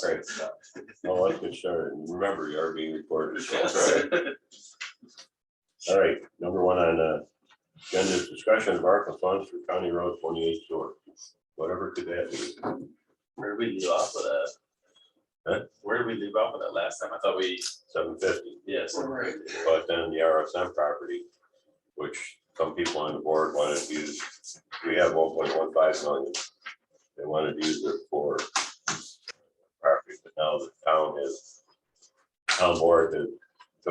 Right. Oh, that's good start. Remember, you are being recorded. That's right. All right, number one on the agenda is discussion of ARPA funds for County Road 28 short. Whatever could that be? Where did we leave off with that? Huh? Where did we leave off with that last time? I thought we, 750. yes. Right. But then the RSM property, which some people on the board wanted to use, we have 1.15 million. They wanted to use it for property, but now the town board that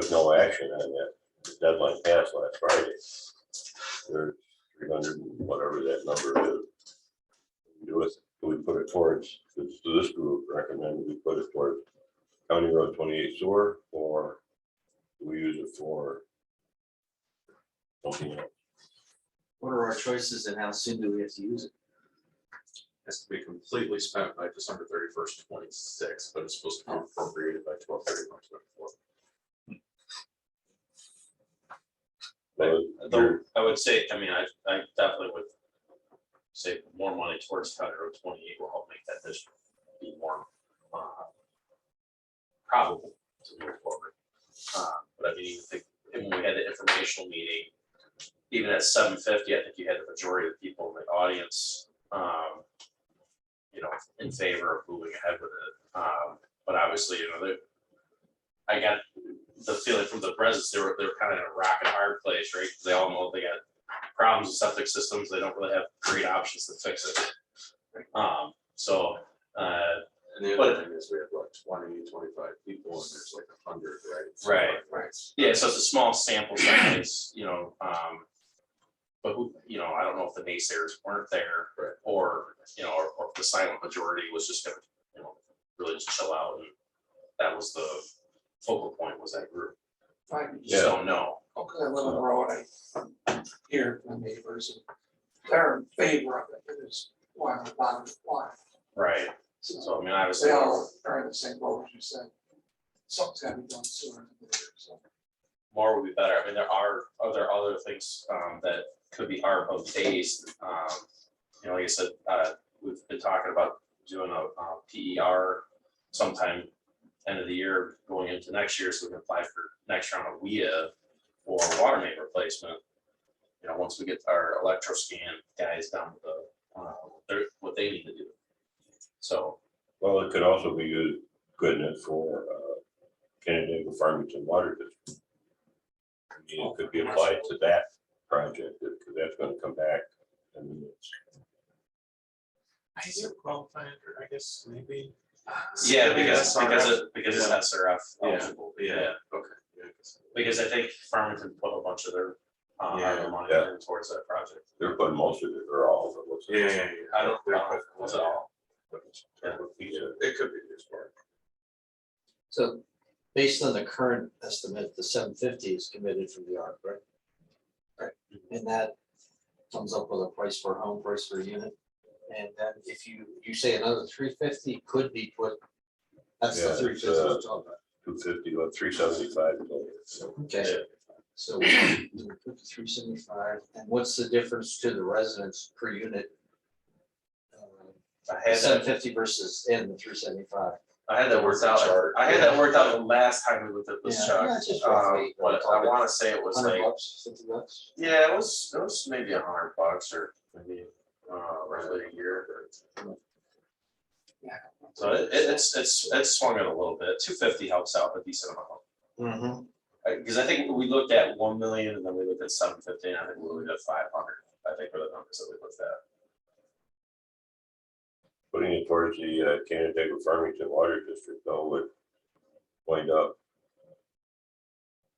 took no action on that. The deadline passed last Friday. There's 300 and whatever that number is. Do it, we put it towards, this group recommended we put it towards County Road 28 sewer, or do we use it for something else? What are our choices and how soon do we have to use it? Has to be completely spent by December 31st, 26, but it's supposed to be appropriated by 12/31/24. Though I would say, I mean, I definitely would say more money towards County Road 28 will help make that district be more probable to move forward. But I mean, when we had the informational meeting, even at 750, I think you had the majority of the people in the audience, in favor of moving ahead with it. But obviously, I got the feeling from the residents they were kind of in a rock and hard place, right? They all know they got problems with septic systems. They don't really have great options to fix it. And the other thing is we have like 20, 25 people and there's like 100, right? So, Right. Yeah, so it's a small sample size, but who, I don't know if the naysayers weren't there, Right. or if the silent majority was just gonna, really just chill out, and that was the focal point, was that group. Right. You just don't know. Because I live on the road, I hear my neighbors, and they're in favor of it, it is why I'm about to apply. Right. So So I mean, obviously, they all are in the same boat as you said. Something's gotta be done sooner than later, so. more would be better. I mean, there are other things that could be ARPA based. Like I said, we've been talking about doing a PER sometime end of the year going into next year, so we can apply for next round of WIA for water main replacement. Once we get our electro scan guys down with what they need to do. So, Well, it could also be used, couldn't it, for Canandaigua Farmington Water District? I mean, it could be applied to that project, because that's gonna come back. I mean, Is it qualified or I guess maybe? yeah, because it's SRF Yeah, eligible. yeah, okay. Yeah, I guess. Because I think Farmington put a bunch of their Yeah, money yeah. in towards that project. they're putting most of it, or all of it. Looks like. Yeah. I don't know, was it all? Yeah, it could be used for it. So based on the current estimate, the 750 is committed from the ARP, right? Right. And that comes up with a price per home, price per unit. And then if you say another 350 could be put, that's Yeah, the it's, 350 we're talking about. 250, about 375. So, Okay, so we put the 375, and what's the difference to the residents per unit? I had that, 750 versus and the 375. I had that worked out. I had that worked out the last time we looked at this, Yeah, Chuck. yeah, it's just roughly, But I want to say it was like, $100, $50. yeah, it was maybe $100 or maybe roughly a year. Yeah. So it's swung it a little bit. 250 helps out a decent amount. Mm-hmm. Because I think we looked at 1 million and then we looked at 750, and I think we looked at 500. I think were the numbers that we looked at. putting it towards the Canandaigua Farmington Water District, though, would wind up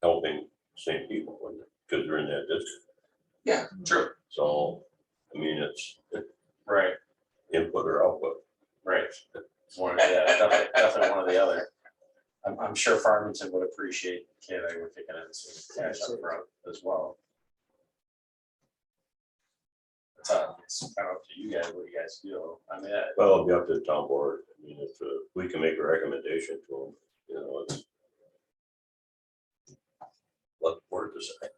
helping same people, because they're in that district. Yeah, True. So, I mean, it's Right. input or output. Right. Definitely one or the other. I'm sure Farmington would appreciate Canada we're kicking in some cash up front as well. It's kind of up to you guys, what you guys feel. I mean, Well, it'll be up to the town board. I mean, if we can make a recommendation to them, it's let the board decide.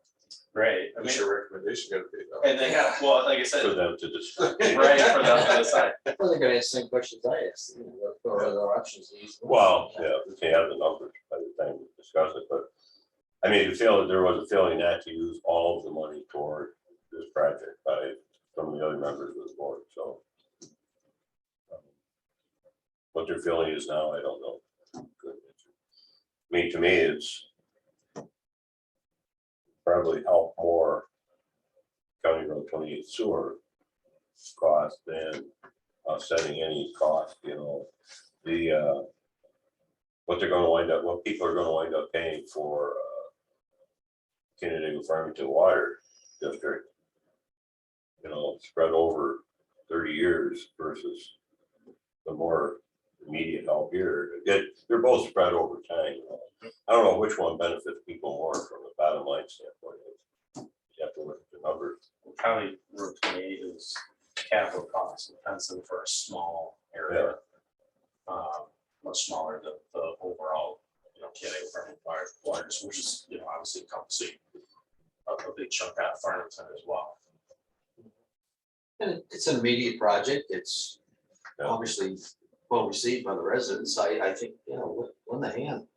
right, I What's mean, your recommendation gonna be though? and then, well, like I said, For them to decide. right, for them to decide. Well, they're gonna ask the same questions I asked, you know, what are other options? to use? Well, yeah, we can have the numbers by the time we discuss it, but I mean, there was a feeling not to use all of the money toward this project by some of the other members of the board, so. What their feeling is now, I don't know. I mean, to me, it's probably help more County Road 28 sewer cost than offsetting any cost, you know. What they're gonna wind up, what people are gonna wind up paying for Canandaigua Farmington Water District, you know, spread over 30 years versus the more immediate help here. They're both spread over time, you know. I don't know which one benefits people more from the bottom line standpoint. You have to look at the numbers. County Route 28 is capital cost intensive for a small area. Much smaller than the overall, you know, Canada Farming waters, which is, you know, obviously encompassing a big chunk out of Farmington as well. And it's an immediate project, it's Yeah. obviously well received by the residents, I think, you know, win the hand.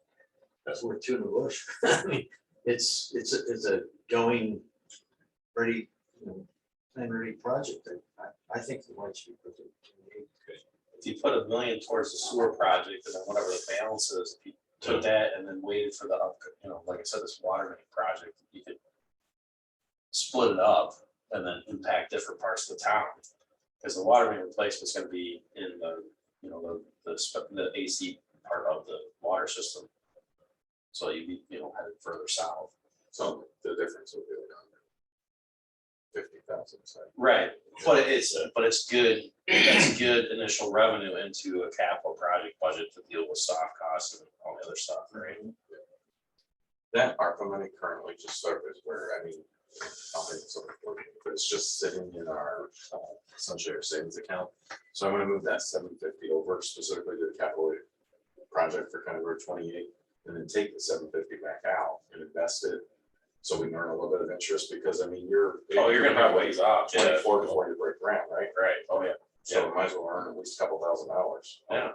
That's worth two in the bush. I mean, it's a going, ready, you know, and ready project, I think the white should be put it. If you put $1 million towards the sewer project and then whatever the balance is, if you took that and then waited for the, you know, like I said, this water main project, you could split it up and then impact different parts of the town. Because the water main replacement is going to be in the, you know, the AC part of the water system. So you'd be, you know, headed further south. So the difference will be around 50,000. Right, but it's good, it's good initial revenue into a capital project budget to deal with soft costs and all the other stuff, right? That ARPA money currently just surface where, I mean, I'll think it's over 40, but it's just sitting in our essentially our savings account. So I'm gonna move that 750 over specifically to the capital project for County Road 28, and then take the 750 back out and invest it. So we can earn a little bit of interest because I mean, you're Gonna have ways off. 24 before you break ground, right? Right, oh yeah. So we might as well earn at least a couple $1,000.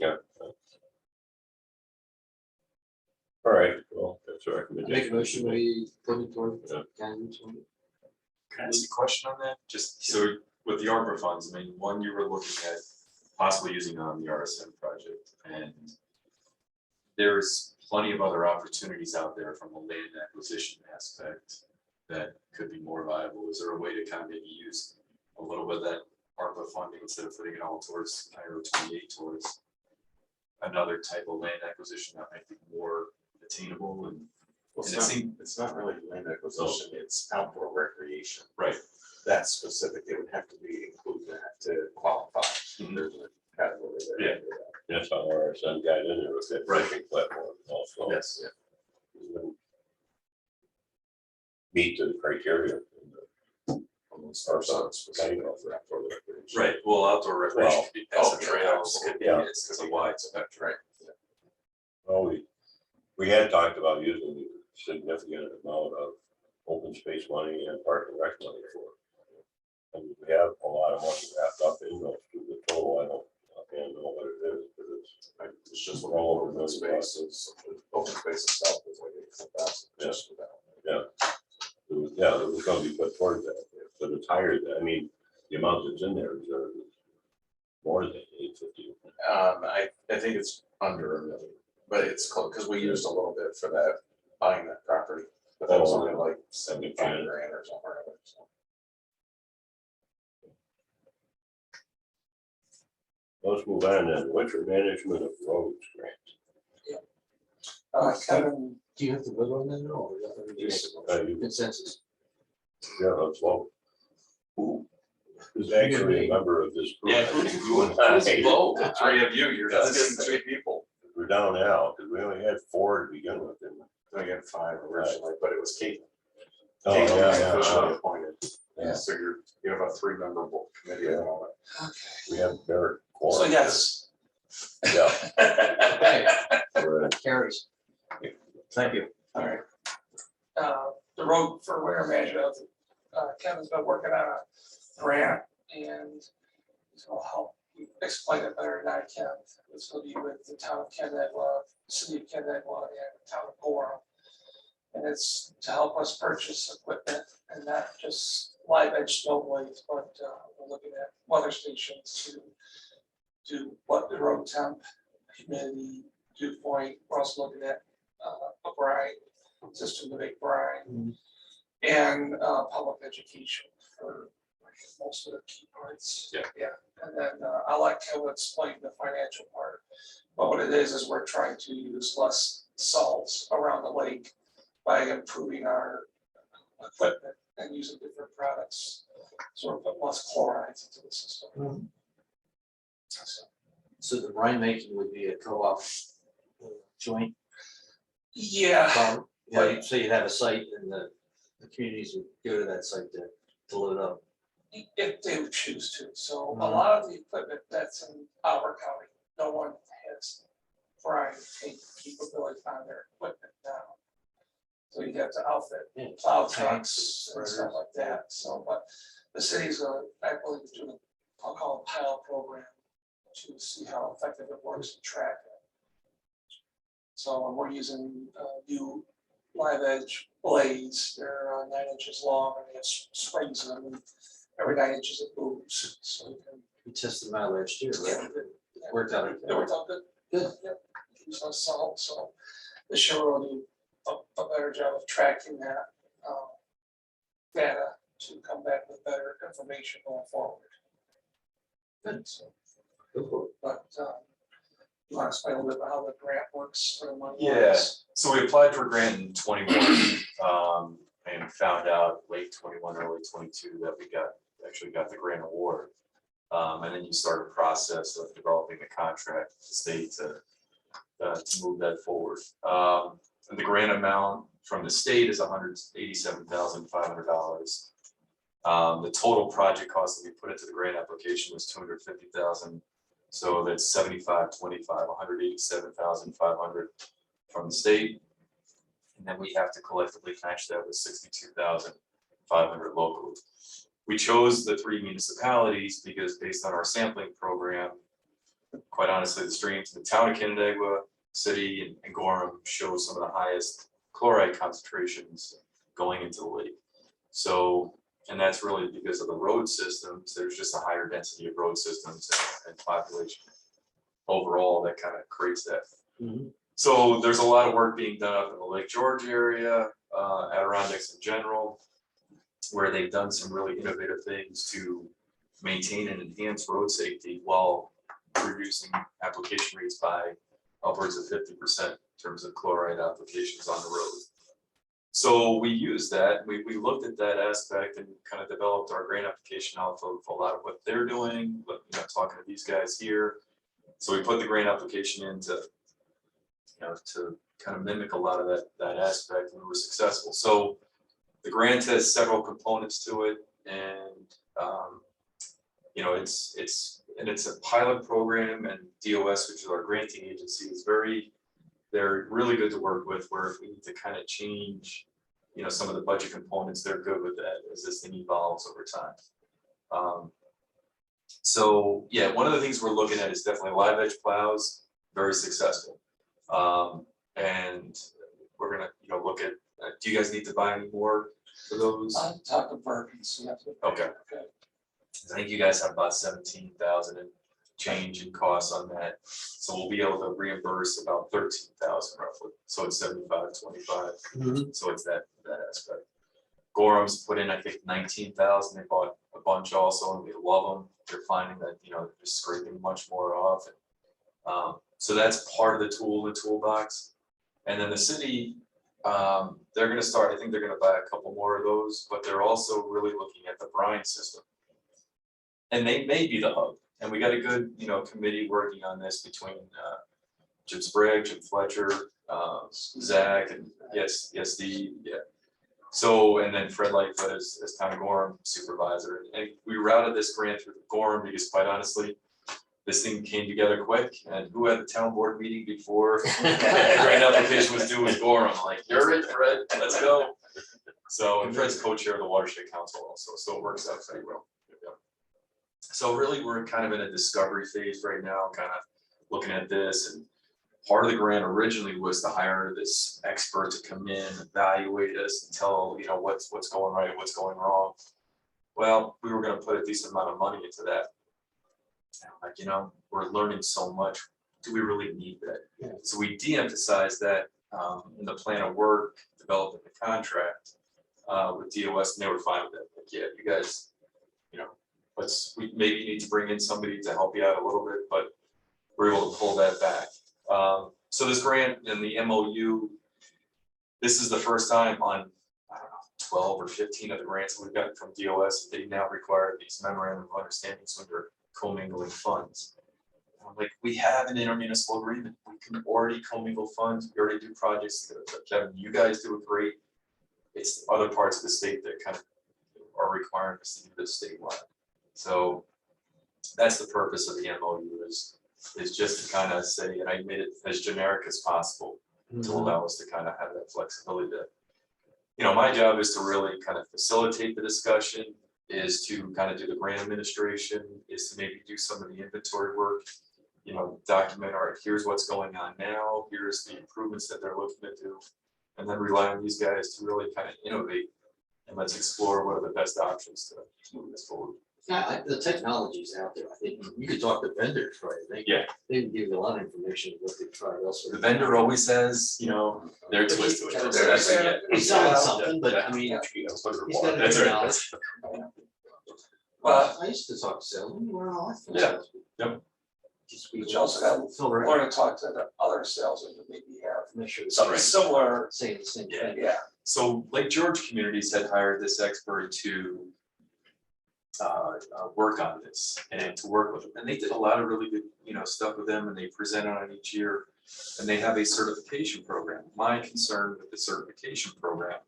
Yeah. All right, well, that's a Make a recommendation. motion, we put it toward. Yeah. County Route 28. Can I ask a question on that? Just so with the ARPA funds, I mean, one you were looking at possibly using on the RSM project, and there's plenty of other opportunities out there from a land acquisition aspect that could be more viable. Is there a way to kind of maybe use a little bit of that ARPA funding instead of putting it all towards County Road 28 towards another type of land acquisition that might be more attainable and Well, And it seemed- it's not really land acquisition, it's outdoor recreation. right? That's specific, it would have to be include that to qualify. Mhm. There's a category there. Yeah. That's how our son got in there with that Right. fishing platform also. Yes, yeah. Meet the criteria. Almost our son's specific for outdoor recreation. Right, well, outdoor recreation Well, could be passive yeah, trails, could be, yeah. it's a wide spectrum. Right. Well, we had talked about using a significant amount of open space money and park and rec money for it. And we have a lot of money wrapped up in those two, the total, I don't know what it is, but it's. Right, it's just All what all over open the space is, open space itself is like 8,000, just for that. It was gonna be put towards that, but it's higher than, I mean, the amount that's in there is more than 850. I think it's under $1 million, but it's close, because we used a little bit for that, buying that property, but that was only like 75 grand or something. So. Let's move on then, winter management of roads grant. Kevin, Do you have to vote on that or is that You can- consensus? Yeah, let's vote. Who is actually a member of this group? Yeah, who's vote? The three of you, you're That's just. getting 3 people. We're down now, because we only had 4 to begin with. didn't we? I got 5 originally, but it was Kate. Oh, Kate was yeah, officially yeah, appointed. Yeah. So you have a 3-member committee and all we have Barrett. so yes, Yeah. Okay, we're in. carries. Thank you. that. All right. the road for winter management, Kevin's been working on a grant and it'll help explain it better than I can. This will be with the town of Canandaigua, city of Canandaigua, and the town of Gorham. And it's to help us purchase equipment and not just live edge snow blades, but we're looking at weather stations to do what the road temp, humidity, dew point. We're also looking at a brine system to make brine and public education for most of the key parts. Yeah. Yeah, and then I'll let Kevin explain the financial part. But what it is we're trying to use less salts around the lake by improving our equipment and using different products. So we put less chlorides into the system. So, So the brine making would be a co-op joint yeah, problem? Yeah, so you'd have a site and the communities would go to that site to load up. if they would choose to. So a Mhm. lot of the equipment that's in our county, no one has brine capability on their equipment now. So you have to outfit Yeah, plow tanks, trucks and stuff spreaders. like that. So, but the city's I believe doing a, I'll call it a pilot program to see how effective it works and track it. So we're using new live edge blades. They're 9 inches long and they have springs in them. And every 9 inches it moves. So you can. We tested them out last year, Yeah, right? It worked out. It worked out good. Good. Yep. Use no salt, so this year we'll do a better job of tracking that data to come back with better information going forward. Good. So, but you want to explain a little bit about how the grant works for the money? Yeah. So we applied for a grant in 21, and found out late 21, early 22 that we actually got the grant award. And then you start a process of developing a contract with the state to move that forward. And the grant amount from the state is $187,500. The total project cost that we put into the grant application was $250,000. So that's 75/25, $187,500 from the state. And then we have to collectively match that with $62,500 locally. We chose the 3 municipalities because based on our sampling program, quite honestly, the streams in the town of Canandaigua, city and Gorham show some of the highest chloride concentrations going into the lake. So, and that's really because of the road systems. There's just a higher density of road systems and population overall that kind of creates that. Mhm. So there's a lot of work being done up in the Lake George area, Adirondacks in general, where they've done some really innovative things to maintain and enhance road safety while reducing application rates by upwards of 50% in terms of chloride applications on the road. So we used that, we looked at that aspect and kind of developed our grant application off of a lot of what they're doing, but talking to these guys here. So we put the grant application in to kind of mimic a lot of that aspect, and we were successful. So the grant has several components to it, and it's a pilot program, and DOS, which is our granting agency, they're really good to work with. Where if we need to kind of change, some of the budget components, they're good with that as this thing evolves over time. So yeah, one of the things we're looking at is definitely live edge plows, very successful. And we're gonna, look at, do you guys need to buy any more for those? I'm talking Perkins. Okay. I think you guys have about 17,000 and change in costs on that. So we'll be able to reimburse about 13,000 roughly. So it's 75/25. Mhm. So it's that aspect. Gorham's put in, I think, 19,000. They bought a bunch also, and we love them. They're finding that, they're just scraping much more off. So that's part of the tool in the toolbox. And then the city, they're gonna start, I think they're gonna buy a couple more of those, but they're also really looking at the brine system. And they may be the hub. And we got a good, committee working on this between Jim Sprague, Jim Fletcher, Zach, and yes, Steve, yeah. So, and then Fred Lightfoot as town Gorham supervisor. And we routed this grant through Gorham because quite honestly, this thing came together quick, and who had the town board meeting before the grant application was due was Gorham. Like, you're it, Fred, let's go. So, and Fred's co-chair of the watershed council also, so it works out pretty well. Yeah. So really, we're kind of in a discovery phase right now, kind of looking at this, and part of the grant originally was to hire this expert to come in, evaluate us, and tell, you know, what's going right, what's going wrong. Well, we were gonna put a decent amount of money into that. And I'm like, you know, we're learning so much, do we really need that? Yeah. So we de-emphasized that in the plan of work, developing the contract with DOS, and they were fine with it. Like, yeah, you guys, you know, we maybe need to bring in somebody to help you out a little bit, but we're able to pull that back. So this grant and the MOU, this is the first time on, I don't know, 12 or 15 of the grants that we've gotten from DOS, they now require these memorandum of understandings when they're commingling funds. And I'm like, we have an intermunicipal agreement, we can already commingle funds, we already do projects together. Kevin, you guys do it great. It's other parts of the state that kind of are requiring us to do this statewide. So that's the purpose of the MOU is just to kind of say, and I made it as generic as possible to allow us to kind of have that flexibility to, you know, my job is to really kind of facilitate the discussion, is to kind of do the grant administration, is to maybe do some of the inventory work, you know, document, all right, here's what's going on now, here's the improvements that they're looking to do, and then rely on these guys to really kind of innovate, and let's explore what are the best options to move this forward. Yeah, the technology's out there. I think you could talk to vendors, right? Yeah. They can give you a lot of information what they've tried elsewhere. The vendor always has, you know, their twist to it. Kind of- So that's what- yeah. He's selling something, but I mean, Yeah. he's got That's a right. knowledge. Well, I used to talk to salesmen, you weren't all that. Yeah. Yep. but you also got Fill to right, learn to talk to the other salesmen that maybe have make sure it's something similar, saying the same Yeah. thing. yeah. So Lake George Communities had hired this expert to work on this and to work with them. And they did a lot of really good, you know, stuff with them, and they present on it each year. And they have a certification program. My concern with the certification program,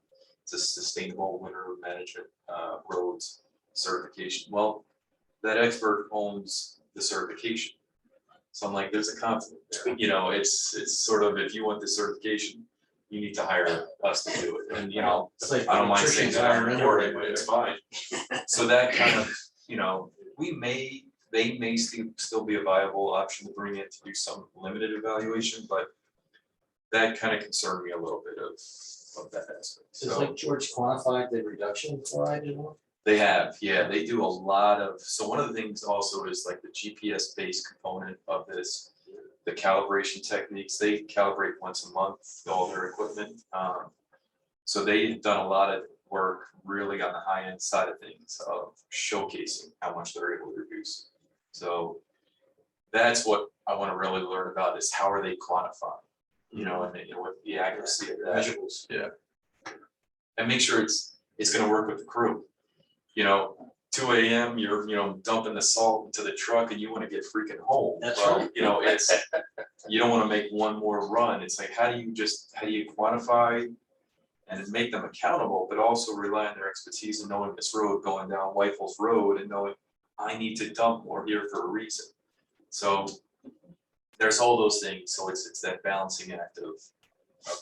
it's a sustainable winter management roads certification. Well, that expert owns the certification. So I'm like, there's a conflict there. You know, it's sort of, if you want the certification, you need to hire us to do it. And, you know, It's like I don't mind saying electricians that I'm hiring recording, but underwriters. it's fine. So that kind of, you know, they may still be a viable option to bring in to do some limited evaluation, but that kind of concerned me a little bit of that aspect. It's So like George quantified the reduction in fluoride in one. they have, yeah, they do a lot of, so one of the things also is like the GPS based component of this, the calibration techniques, they calibrate once a month, all their equipment. So they've done a lot of work really on the high end side of things of showcasing how much they're able to reduce. So that's what I want to really learn about, is how are they quantifying, you know, and what the accuracy of that. Measurables. Yeah. And make sure it's gonna work with the crew. You know, 2 AM, you're, you know, dumping the salt into the truck and you wanna get freaking home. That's Well, right. You know, it's, you don't wanna make one more run. It's like, how do you quantify and make them accountable, but also rely on their expertise in knowing this road going down Whiteful's Road and knowing I need to dump more here for a reason. So there's all those things. So it's that balancing act of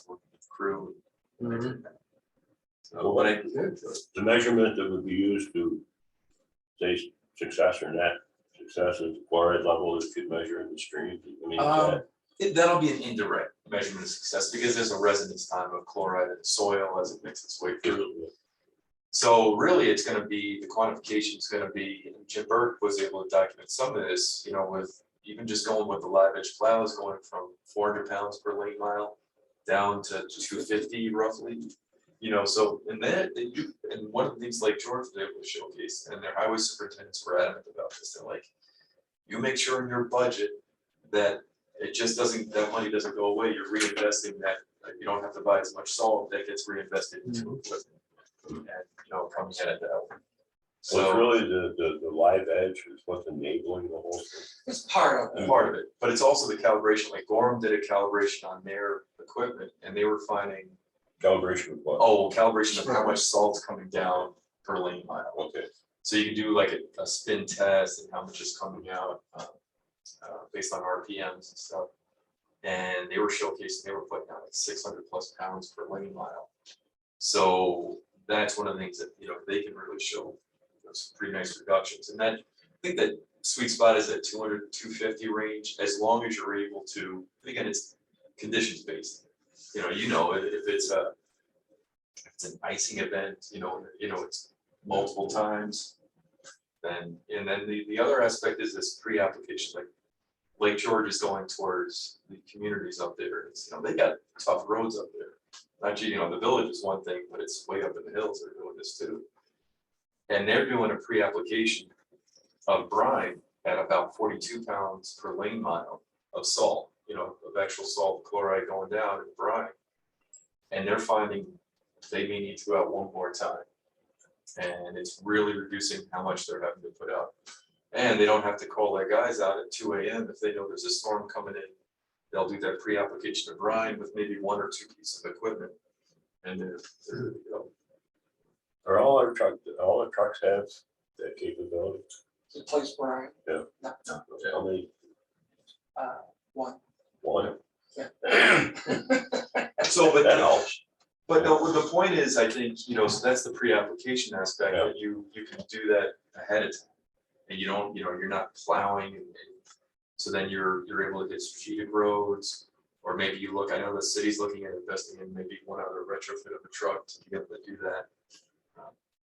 working with crew. Mhm. So, but I, The measurement that would be used to say success or net success is chloride level that you measure in the stream. I mean, that'll be an indirect measurement of success because there's a residence time of chloride in the soil as it makes its way through. So really, it's gonna be, the quantification is gonna be, and Jim Burke was able to document some of this, you know, with even just going with the live edge plows, going from 400 pounds per lane mile down to 250 roughly. You know, so in that, and one of the things like George was able to showcase, and their highway superintendents were adamant about this, they're like, you make sure in your budget that it just doesn't, that money doesn't go away, you're reinvesting that, you don't have to buy as much salt, that gets reinvested into equipment. And, you know, coming at it that way. So it's So really the live edge is what's enabling the whole thing. It's part of it. part of it, but it's also the calibration, like Gorham did a calibration on their equipment and they were finding, Calibration of what? oh, calibration of how much salt's coming down per lane mile. Okay. So you can do like a spin test and how much is coming out based on RPMs and stuff. And they were showcasing, they were putting out like 600 plus pounds per lane mile. So that's one of the things that, you know, they can really show some pretty nice reductions. And then I think that sweet spot is at 200, 250 range, as long as you're able to, and again, it's conditions based. If it's an icing event, it's multiple times. And then the other aspect is this pre-application, like Lake George is going towards the communities up there. It's, they got tough roads up there. Actually, the village is one thing, but it's way up in the hills, they're doing this too. And they're doing a pre-application of brine at about 42 pounds per lane mile of salt, of actual salt chloride going down in brine. And they're finding they may need to go out one more time. And it's really reducing how much they're having to put out. And they don't have to call their guys out at 2 AM if they know there's a storm coming in. They'll do their pre-application of brine with maybe 1 or 2 pieces of equipment. And they're good to go. Are all our trucks have that capability? The place where Yeah. No, How many? one. One? So, but That helps. But the point is, I think, so that's the pre-application aspect, Yeah. that you can do that ahead of time. And you don't, you're not plowing and so then you're able to get strategic roads. Or maybe you look, I know the city's looking at investing in maybe one other retrofit of a truck to be able to do that.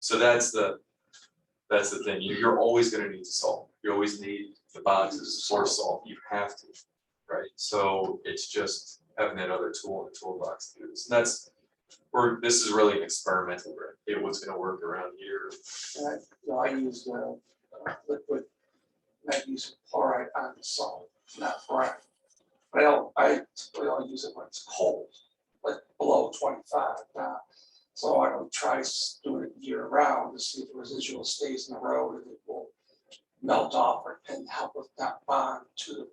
So that's the thing, you're always gonna need salt, you always need the boxes for salt, you have to, right? So it's just having that other tool in the toolbox to do this, and this is really an experimental, right? It was gonna work around here. And I used liquid magnesium chloride on the salt, not brine. I typically only use it when it's cold, like below 25 now. So I don't try doing it year round to see if the residual stays in the road and it will melt off and help with that bond to the road.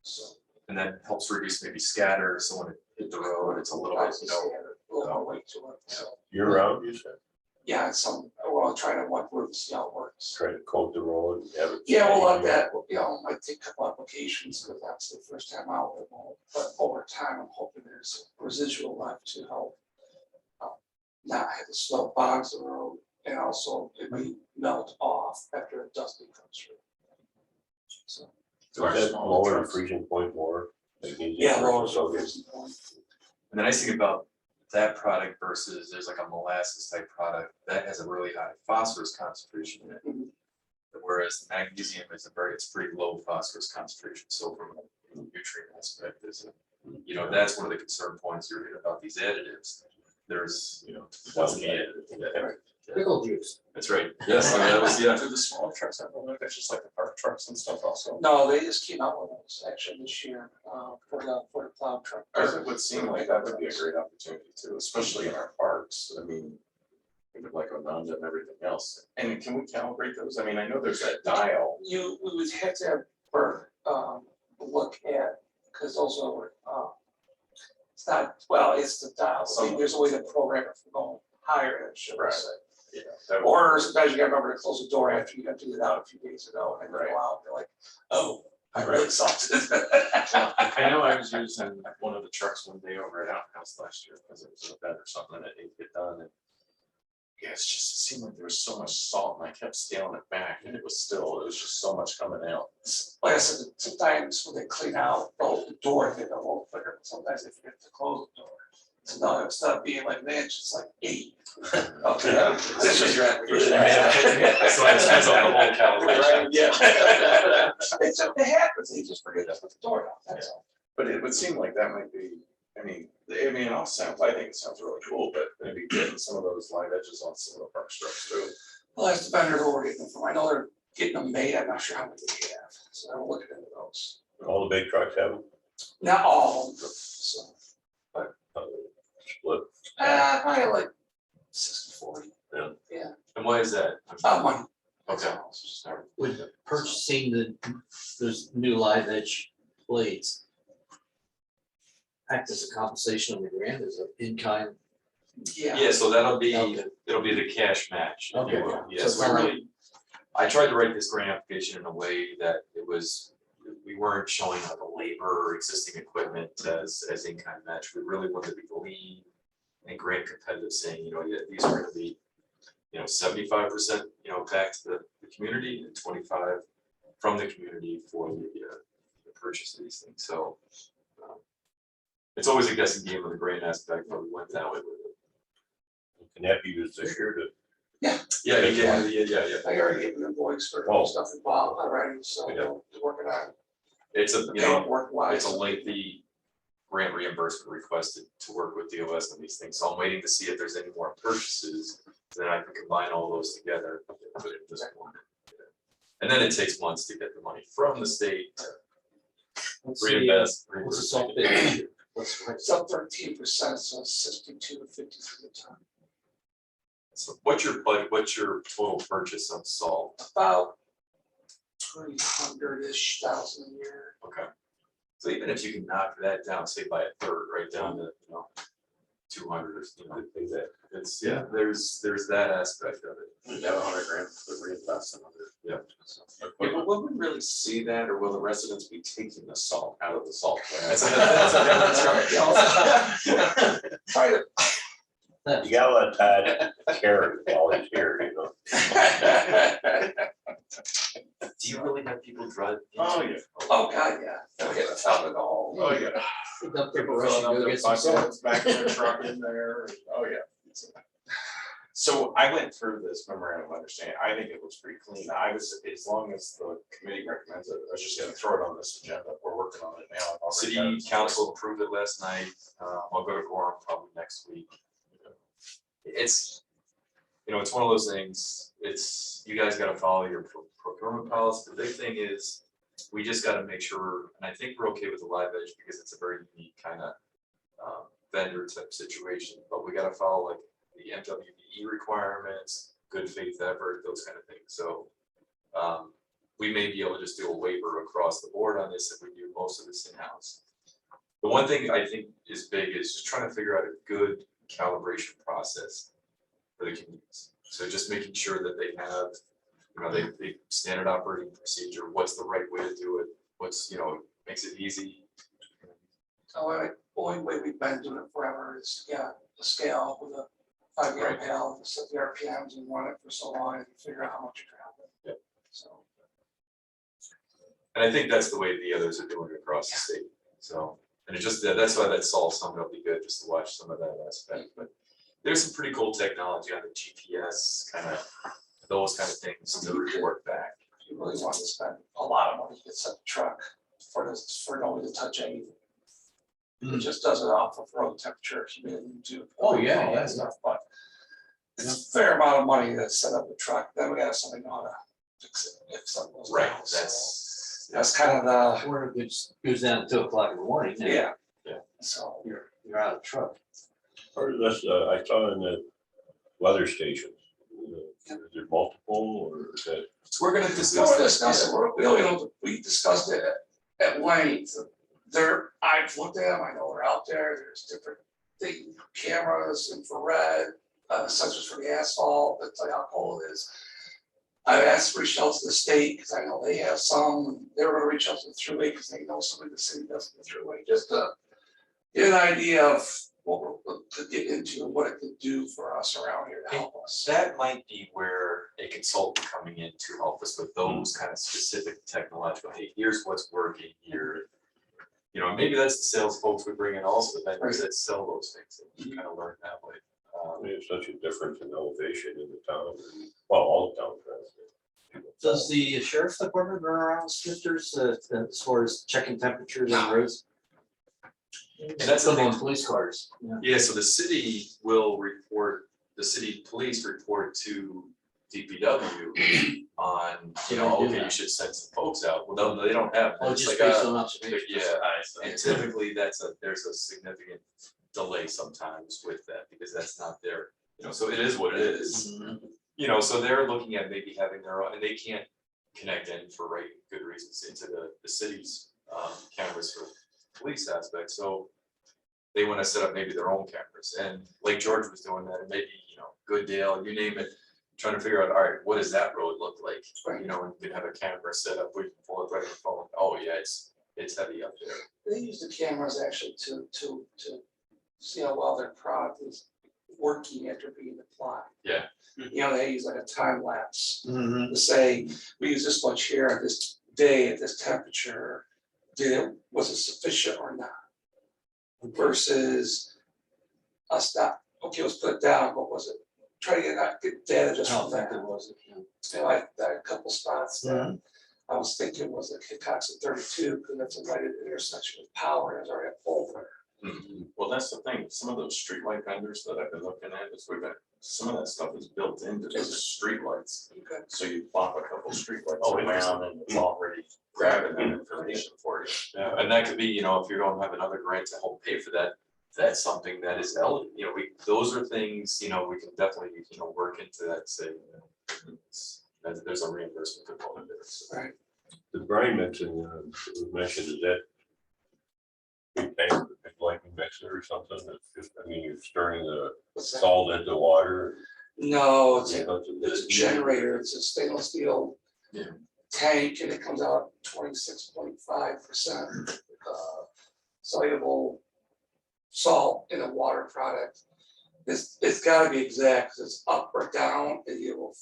So. And that helps reduce maybe scatter, so when it hit the road, it's a little bit, A little more weight to it, so, Year round, you said? yeah, I'll try to one route, see how it works. Try to coat the road and have it. Yeah, we'll let that, might take a couple applications, because that's the first time out, but over time, I'm hoping there's residual left to help. Not have the slow bogs the road, and also it may melt off after it does become through. So, Is that lower the freezing point more? Magnesium yeah, lower versus so sodium? And the nice thing about that product versus there's like a molasses type product that has a really high phosphorus concentration in it. Mhm. Whereas the magnesium is it's pretty low phosphorus concentration. So from a nutrient aspect, that's one of the concern points you're hearing about these additives. There's, doesn't be added. Pickle juice. That's right. Yes, I mean, that was, Do the small trucks have one, that's just like the park trucks and stuff also? No, they just came out with those actually this year, for the plow truck. It would seem like that would be a great opportunity too, especially in our parks. I mean, think of like Ononda and everything else. And can we calibrate those? I mean, I know there's that dial. We would have to have Bert, look at, because those are, it's not, well, it's the dial, so there's a way to program it from going higher than it should Right. say. Yeah, that would- Or sometimes you gotta remember to close the door after you got to get out a few days ago, and then Right. go out, they're like, oh, I really sucked. I know I was using one of the trucks one day over at Outhouse last year because it was an event or something that didn't get done. And yeah, it seemed like there was so much salt and I kept scaling it back and it was just so much coming out. Like I said, sometimes when they clean out, the door, they go a little quicker, sometimes they forget to close the door. So now instead of being like an inch, it's like 8. Okay, that's just your application. So it depends on the whole calibration. Yeah. It happens, they just forget to put the door down, that's all. But it would seem like that might be, I mean, it all sounds, I think it sounds really cool, but maybe getting some of those light edges on some of the park strips too. Well, that's the vendor who we're getting them from, I know they're getting them made, I'm not sure how many they have, so I'm looking into those. All the big trucks have them? Not all of them, so, Split. probably like 60-40. And why is that? Money. That's Okay. all, it's just our- With purchasing those new live edge blades. Act as a compensation on the grant as an in-kind. Yeah, so it'll be Okay. the cash match. if you Okay. will. Yes, So it's we not like- really, I tried to write this grant application in a way that we weren't showing like a labor or existing equipment as in-kind match. We really wanted to be lean and grant competitive, saying, you know, yeah, these are gonna be, you know, 75%, you know, back to the community and 25 from the community for the purchase of these things, so. It's always a guessing game with the grant aspect, but we went that way with it. Can that be used this year to? Yeah, yeah. I already gave them invoice for Oh. stuff involved already, so Yeah. they're working on It's a, the you know, paperwork wise. it's a lengthy grant reimbursement requested to work with DOS on these things, so I'm waiting to see if there's any more purchases. Then I can combine all those together, and put it in this one. And then it takes months to get the money from the state to What's the, reinvest. what's the salt bid this year? What's the price? It's up 13%, so it's 62.53 a ton. So what's your budget, what's your total purchase of salt? About 300-ish thousand a year. Okay. So even if you can knock that down, say by a third, right down to, you know, 200 or, you know, it's, yeah, there's that aspect of it. We got $100,000 to reinvest in other. Yeah. Yeah, but will we really see that, or will the residents be taking the salt out of the salt plant? That's a different story. Try to You gotta let Todd carry while he's here, you know? Do you really have people drive? Oh, yeah. Oh, God, yeah. They'll get a ton of the whole. Oh, yeah. Dump their People brush and filling up go their get some salt. buckets, back in their truck in there, and- oh, yeah. So I went through this memorandum of understanding, I think it was pretty clean, I was, as long as the committee recommends it, I was just gonna throw it on this agenda, we're working on it now. and I'll City reach out. council approved it last night, I'll go to quorum probably next week. It's, you know, it's one of those things, it's, you guys gotta follow your procurement policy, the big thing is, we just gotta make sure, and I think we're okay with the live edge because it's a very unique kind of vendor type situation, but we gotta follow like the MWBE requirements, good faith effort, those kind of things, so we may be able to just do a waiver across the board on this if we do most of this in-house. The one thing I think is big is just trying to figure out a good calibration process for the communities. So just making sure that they have, you know, they standard operating procedure, what's the right way to do it, what's, you know, makes it easy. The only way we've been doing it forever is, yeah, the scale with a 5-year Right. pail, set the RPMs and run it for so long and figure out how much you travel. Yep. So. And I think that's the way the others are doing it across the state, so, and it just, that's why that solves something, it'll be good just to watch some of that aspect, but there's some pretty cool technology on the GPS, kind of, those kind of things to report back. If you really want to spend a lot of money, get set the truck for this, for nobody to touch anything. It just does it off of road temperature, humidity, too. Oh, yeah, all yeah. that stuff, but it's a fair amount of money to set up the truck, then we gotta have somebody know how to fix it if something goes Right, wrong, so that's, that's kind of the, Or if it goes down at 2 o'clock in the morning. then yeah. Yeah. So, You're out of truck. Or this, I saw in the weather stations, is there multiple or is that? so we're gonna so discuss we're that. discussing, we discussed it at length. I've looked at them, I know they're out there, there's different thing, cameras, infrared, sensors for the asphalt, that tell you how cold it is. I've asked, reached out to the state, because I know they have some, they were gonna reach out to the thruway, because they know somebody in the city does the thruway, just to get an idea of what we're, to get into, what it could do for us around here to help us. That might be where a consultant coming in to help us with those kind of specific technological, hey, here's what's working here. You know, maybe that's the sales folks we bring in also, the vendors that sell those things, and you kind of learn that way. There's such a difference in elevation in the town, well, all the towns. Does the sheriff's department run around snifters as far as checking temperatures on roads? And that's the Put them thing. on police cars. Yeah. Yeah, so the city will report, the city police report to DPW on, you know, So they do okay, you that. should send some folks out, well, no, they don't have. Oh, it's just like based a- on observation. Yeah, and typically there's a significant delay sometimes with that, because that's not their, you know, so it is what it is. Mhm. You know, so they're looking at maybe having their own, and they can't connect in for right, good reasons into the city's cameras for police aspect, so they wanna set up maybe their own cameras, and Lake George was doing that, and maybe, you know, Gooddale, you name it, trying to figure out, all right, what does that road look like? Right. You know, and we can have a camera set up, we can pull it right on the phone, oh yeah, it's heavy up there. They use the cameras actually to see how well their product is working after being applied. Yeah. You know, they use like a time lapse Mhm. to say, we use this much here at this day, at this temperature. Was it sufficient or not? Versus us not, okay, let's put it down, what was it? Try to get data just How from that. effective was it? Yeah. You know, I had a couple spots that I was thinking was a Hickox at 32, because that's a lighted intersection with power, and it's already a pole there. Well, that's the thing, some of those streetlight vendors that I've been looking at, is we've got, some of that stuff is built into those streetlights. Okay. So you plop a couple streetlights Oh, around and it's already grabbing that information for you. Yeah, and that could be, you know, if you don't have another grant to help pay for that, that's something that is eligible, you know, those are things, you know, we can definitely, you know, work into that, say, you know, there's a reimbursement component there. So. Right. The Brian mentioned, is that big tank, the big lightning mixer or something, that's just, I mean, you're stirring the What's that? salt into water. No, it's you a, know, it's a generator, it's a stainless steel Yeah. tank, and it comes out 26.5% soluble salt in a water product. It's gotta be exact, 'cause it's up or down, and it'll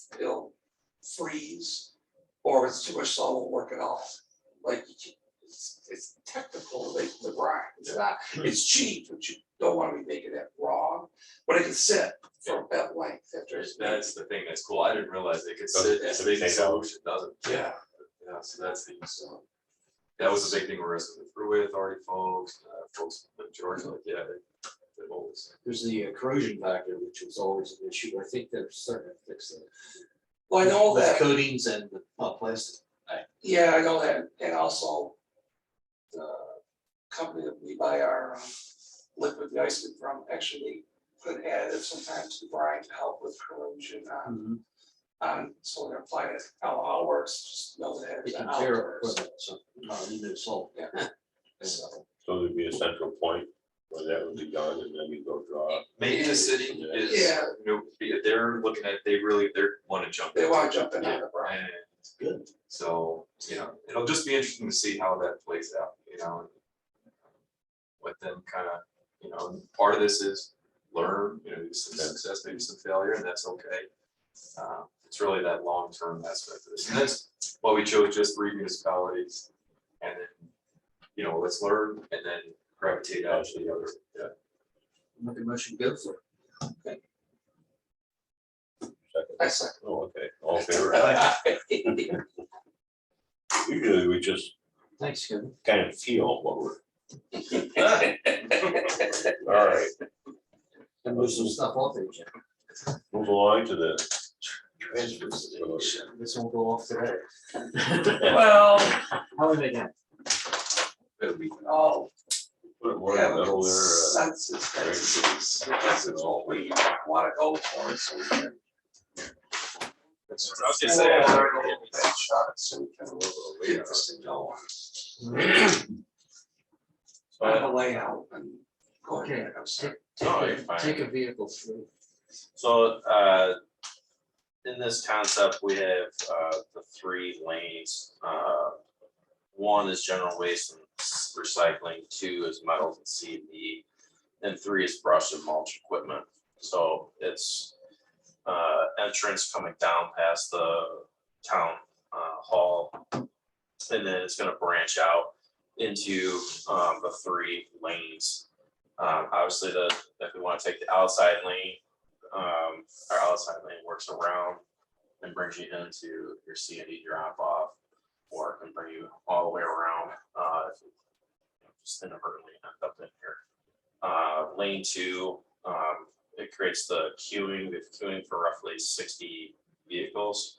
freeze, or if it's too much salt, it won't work at all. Like, it's technical, the grind, it's not, it's cheap, but you don't wanna be making it wrong, but it can sit for that length after it's. That's the thing that's cool, I didn't realize it could Does sit it as a big take solution, doesn't it? Yeah. Yeah, so that's the, So, that was a big thing we're wrestling through with already, folks, like George, like, yeah, they've always. There's the corrosion factor, which was always an issue. I think they're starting to fix that. well, I know With that, coatings and with plastic. yeah, I know that, and also the company that we buy our liquid de-icing from, actually put an additive sometimes to brine to help with corrosion so they're applying it, how it works, just know that They it's can out tear there. up equipment, so not even salt. So, So there'd be a central point where that would be done, and then you go draw. Maybe the city is, Yeah. you know, they're looking at, they wanna jump. they into wanna it. jump in on the brine. And Good. so, you know, it'll just be interesting to see how that plays out, you know. With them kind of, you know, part of this is learn, you know, maybe some success, maybe some failure, and that's okay. It's really that long-term aspect of this, and that's why we chose just 3 municipalities. And then, you know, let's learn and then gravitate out to the other, yeah. Make a motion, go for it. Second. I second. Oh, okay, all in favor? Usually we just Thanks, Kevin. kind of feel what we're. All right, And move some stuff off there, Jim. move along to the transfer station. This won't go off today. Well, How are they doing? we can all Put it more in have the a middle there. consensus, that's what we wanna go for, so we can. I was gonna say, So we can get this thing going. So I have a layout and. go ahead, I'm sorry. No, you're fine. Take a vehicle through. So, in this concept, we have, the 3 lanes. One is general waste and recycling, 2 is metals and C&D, and 3 is brush and mulch equipment. So it's, entrance coming down past the town, hall. And then it's gonna branch out into, the 3 lanes. Obviously, if we wanna take the outside lane, our outside lane works around and brings you into your C&D drop off, or it can bring you all the way around, if you just inadvertently end up in here. Lane 2, it creates the queuing, we have queuing for roughly 60 vehicles,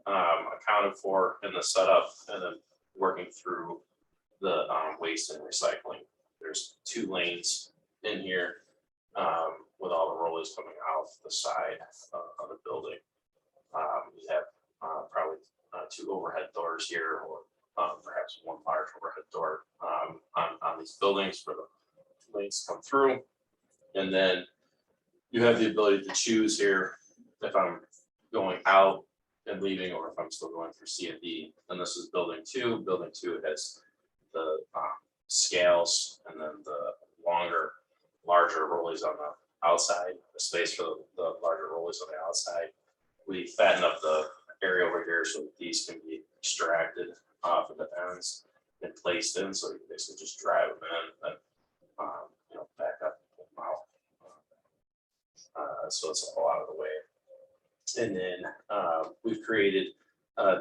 accounted for in the setup, and then working through the waste and recycling. There's 2 lanes in here, with all the rollers coming out the side of the building. We have probably 2 overhead doors here, or perhaps 1 large overhead door on these buildings for the lanes to come through. And then you have the ability to choose here if I'm going out and leaving, or if I'm still going through C&D. And this is building 2. Building 2 has the scales, and then the longer larger rollies on the outside, the space for the larger rollies on the outside. We fatten up the area over here so that these can be extracted off of the ends and placed in, so you can basically just drive them in and, back up and out. So it's all out of the way. And then we've created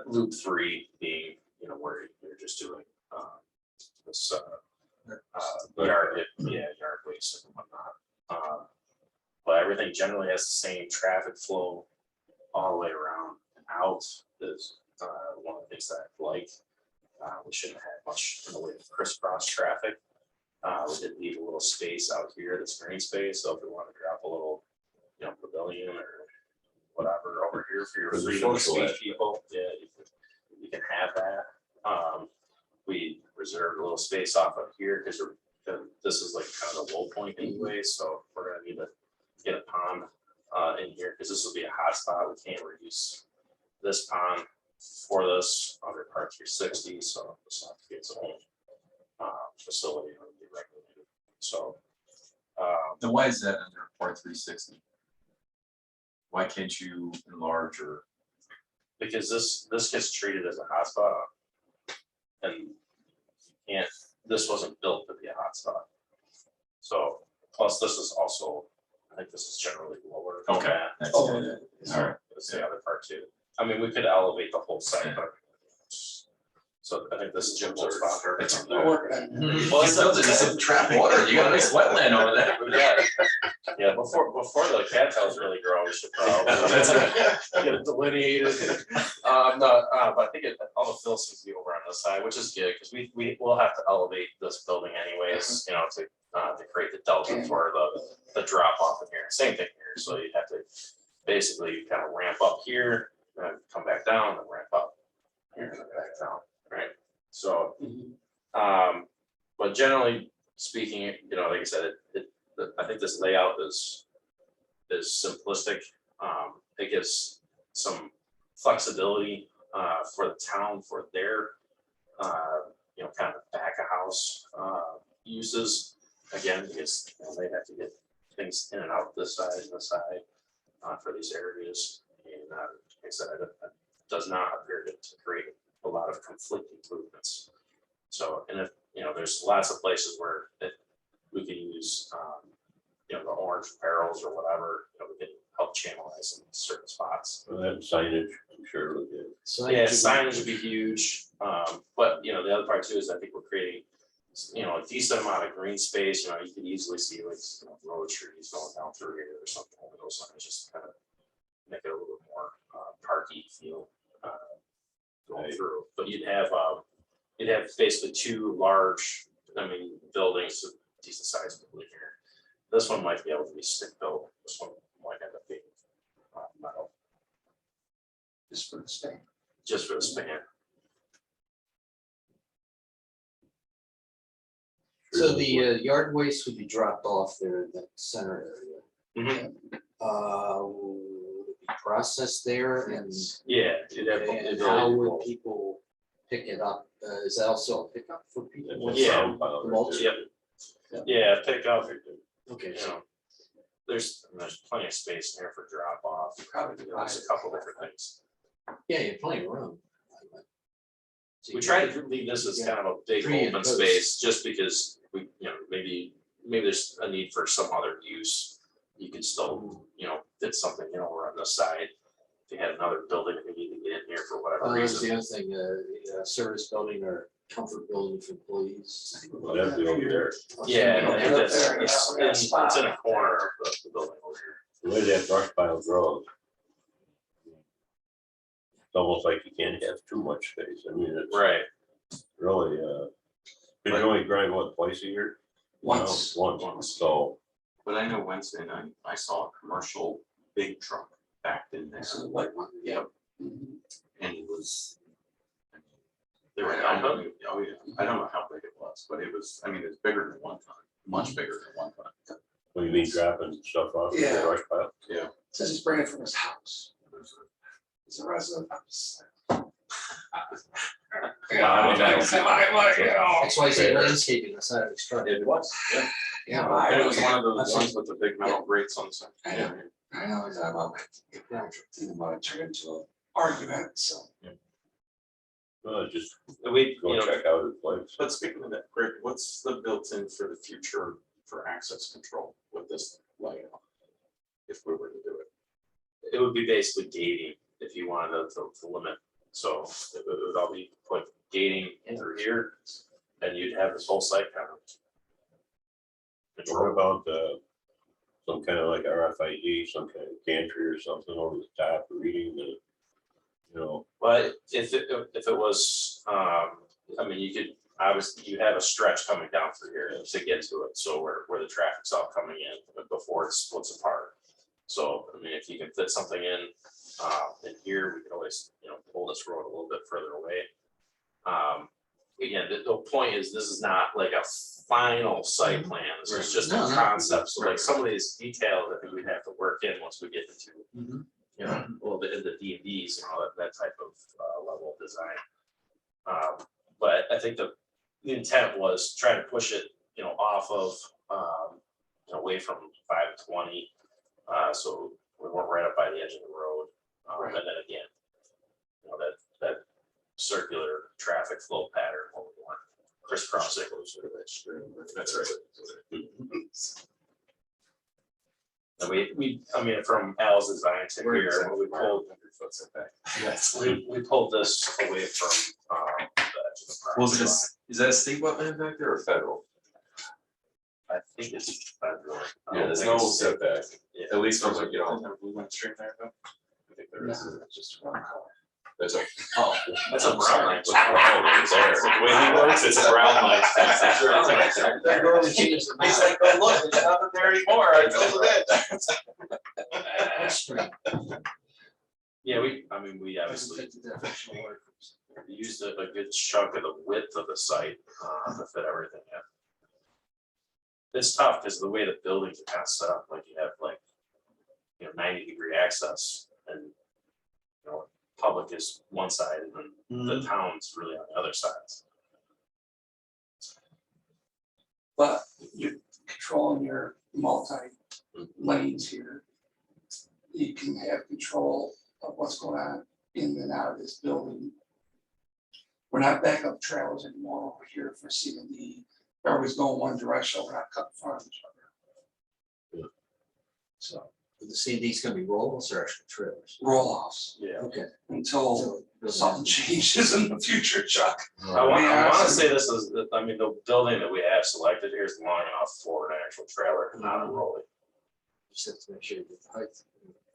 loop 3 being, where you're just doing this yard waste and whatnot. But everything generally has the same traffic flow all the way around and out is one of the things that I like. We shouldn't have much in the way of crisscross traffic. We did leave a little space out here, this green space, so if we want to drop a little, pavilion or whatever over here for your For the freedom of social speech people, yeah, you can have that. We reserved a little space off of here because this is like kind of the low point anyway, so we're gonna need to get a pond in here, because this will be a hot spot. We can't reuse this pond for this under part 360, so this will have to get its own facility and be regulated. So Then why is that under part 360? Why can't you enlarge or? because this gets treated as a hotspot, and this wasn't built to be a hotspot. So plus this is also, I think this is generally lower. than Okay. that. That's Oh, good. So All right. that's the other part too. I mean, we could elevate the whole site, but. So I think this is Jim's spot. It's- We're working on it. Well, You built it in some trap water, you got a nice wetland over there. Yeah, before the cattails really grow, we should probably get it delineated. No, but I think all the fill seems to be over on this side, which is good, because we will have to elevate this building anyways, to create the delta for the drop off in here. Same thing here, so you have to basically kind of ramp up here, and come back down, and ramp up here, and back down, right? So, but generally speaking, like I said, I think this layout is simplistic. It gives some flexibility for the town for their kind of back of house uses. Again, because they have to get things in and out this side and this side for these areas. And like I said, it does not appear to create a lot of conflicting movements. So, and if there's lots of places where we can use the orange barrels or whatever, we can help channelize in certain spots. That signage, I'm sure will get. Yeah, signage would be huge, but the other part too is I think we're creating, a decent amount of green space. You can easily see like road trees going down through here or something over those lines, just kind of make it a little bit more parky feel going Right. through. But you'd have basically two large, buildings, of decent sized building here. This one might be able to be stick built. This one might end up being metal, Just for the state. just for the span. So the yard waste would be dropped off there in that center area. Would it be processed there and Yeah, you'd have. and how would people pick it up? Is that also a pickup for people? It's a Yeah. sound pile right Mulch. there. Yeah, pick up. Okay, so There's plenty of space in here for drop off. Probably There's a couple different things. yeah, you have plenty of room. So We you- try to leave this as kind of a big Pre and open post. space, just because we, maybe there's a need for some other use. You could still, fit something, over on this side. If you had another building that we need to get in here for whatever That's the reason. other thing, service building or comfort building for employees. Well, that'd be over there. Yeah, Yeah, and it's there, yeah, we got a spot. it's in a corner of the building over here. The way that brush pile grows. It's almost like you can't have too much space. I mean, it's Right. really, you only grind what, twice a year? Once. Once, so. But I know Wednesday night, I saw a commercial big truck backed in there. This is like one. Yep, Mhm. and it was. They were I down, don't, oh yeah, I don't know how big it was, but it was, it's bigger than one ton, much bigger than one ton. What do you mean dropping stuff off the Yeah. brush pile? Says he's bringing it from his house. It's a resident house. I got XYZ landscaping, that's not extraordinary. It was, yeah. Yeah, It was one of That's those ones with the big metal grates on the side. I know. I know, it's about, didn't want to turn into an argument, so. Just We, go you know, check out his place. But speaking of that, Greg, what's the built-in for the future for access control with this layout? If we were to do it. it would be basically gating if you wanted to limit. So it would all be put gating through here, and you'd have this whole site covered. What about some kind of like RFID, some kind of gantry or something over the top reading the, But if it was, I mean, you could, obviously, you have a stretch coming down through here to get to it, so where the traffic's all coming in before it splits apart. So, I mean, if you can fit something in here, we can always, pull this road a little bit further away. Again, the point is, this is not like a final site plan, this is just a No, no. concept, so like some of these details, I think we'd have to work in once we get into Mhm. a little bit into D&Ds and all that type of level of design. But I think the intent was trying to push it, off of, away from 520. So we weren't right up by the edge of the road. And then again, that circular traffic flow pattern, what we want, crisscrossing. That's right. And I mean, from Al's design to here, when we pulled, 100-foot setback. we pulled this away from the edge of the property. Was it is that a state wetland back there or federal? I think it's federal. Yeah, there's no setback, Yeah. at least from like, We went straight there though. I think there is. Just one color. That's a. Oh, that's a brown line. It's brown right there. The way he works, it's a brown line. He's like, oh, look, it's not there anymore, I told it. That's strange. Yeah, we obviously used a good chunk of the width of the site to fit everything in. It's tough because the way the buildings are kind of set up, like you have 90-degree access, and public is one side and then the town's really on the other side. But you're controlling your lanes here. You can have control of what's going on in and out of this building. We're not backup trailers anymore over here for C&D. Everybody's going one direction, we're not cutting in front of each other. So The C&D's gonna be roll-offs or actual trailers? roll-offs Yeah. Okay. until something changes in the future, Chuck. I want to honestly- say this is, the building that we have selected here is long enough for an actual trailer, not a rolling. Just have to make sure you get the height.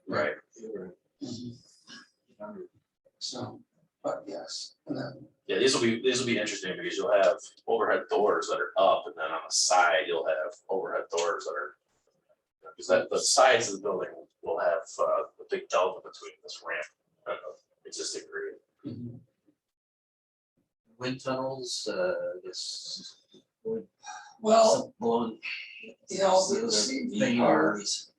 Right. You're right. So, but yes, and then Yeah, these will be interesting because you'll have overhead doors that are up, and then on the side, you'll have overhead doors that are, because the sides of the building will have a big delta between this ramp and the existing grade. Wind tunnels, I guess. well, Blowing. the CDR these.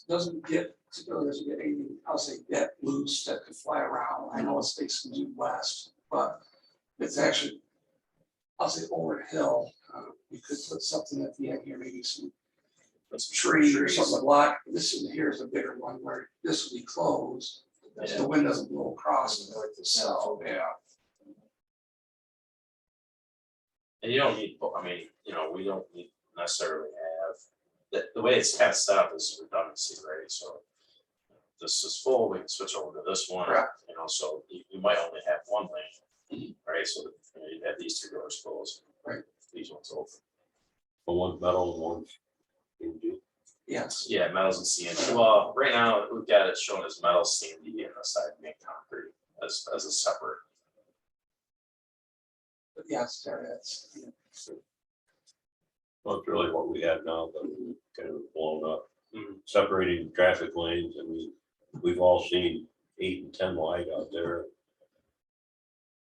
doesn't get anything, I'll say, get loose that could fly around. I know it's facing due west, but it's actually, I'll say, over a hill. You could put something at the end here, maybe some tree or something to block. This one here is a bigger one where this will be closed, so the wind doesn't blow across. So, yeah. And you don't need, we don't need necessarily have, the way it's kind of set up is redundancy, right? So this is full, we can switch over to this one, Correct. so you might only have one lane, right? So you have these two doors closed. Right. These ones open. One's metal and one's C&D. Yes, Yeah, metals and CND. Well, right now, we've got it shown as metal CND and the side being concrete as a separate. but yes, there is. Well, it's really what we have now, but kind of blown up. Mhm. Separating traffic lanes, we've all seen 8 and 10 wide out there.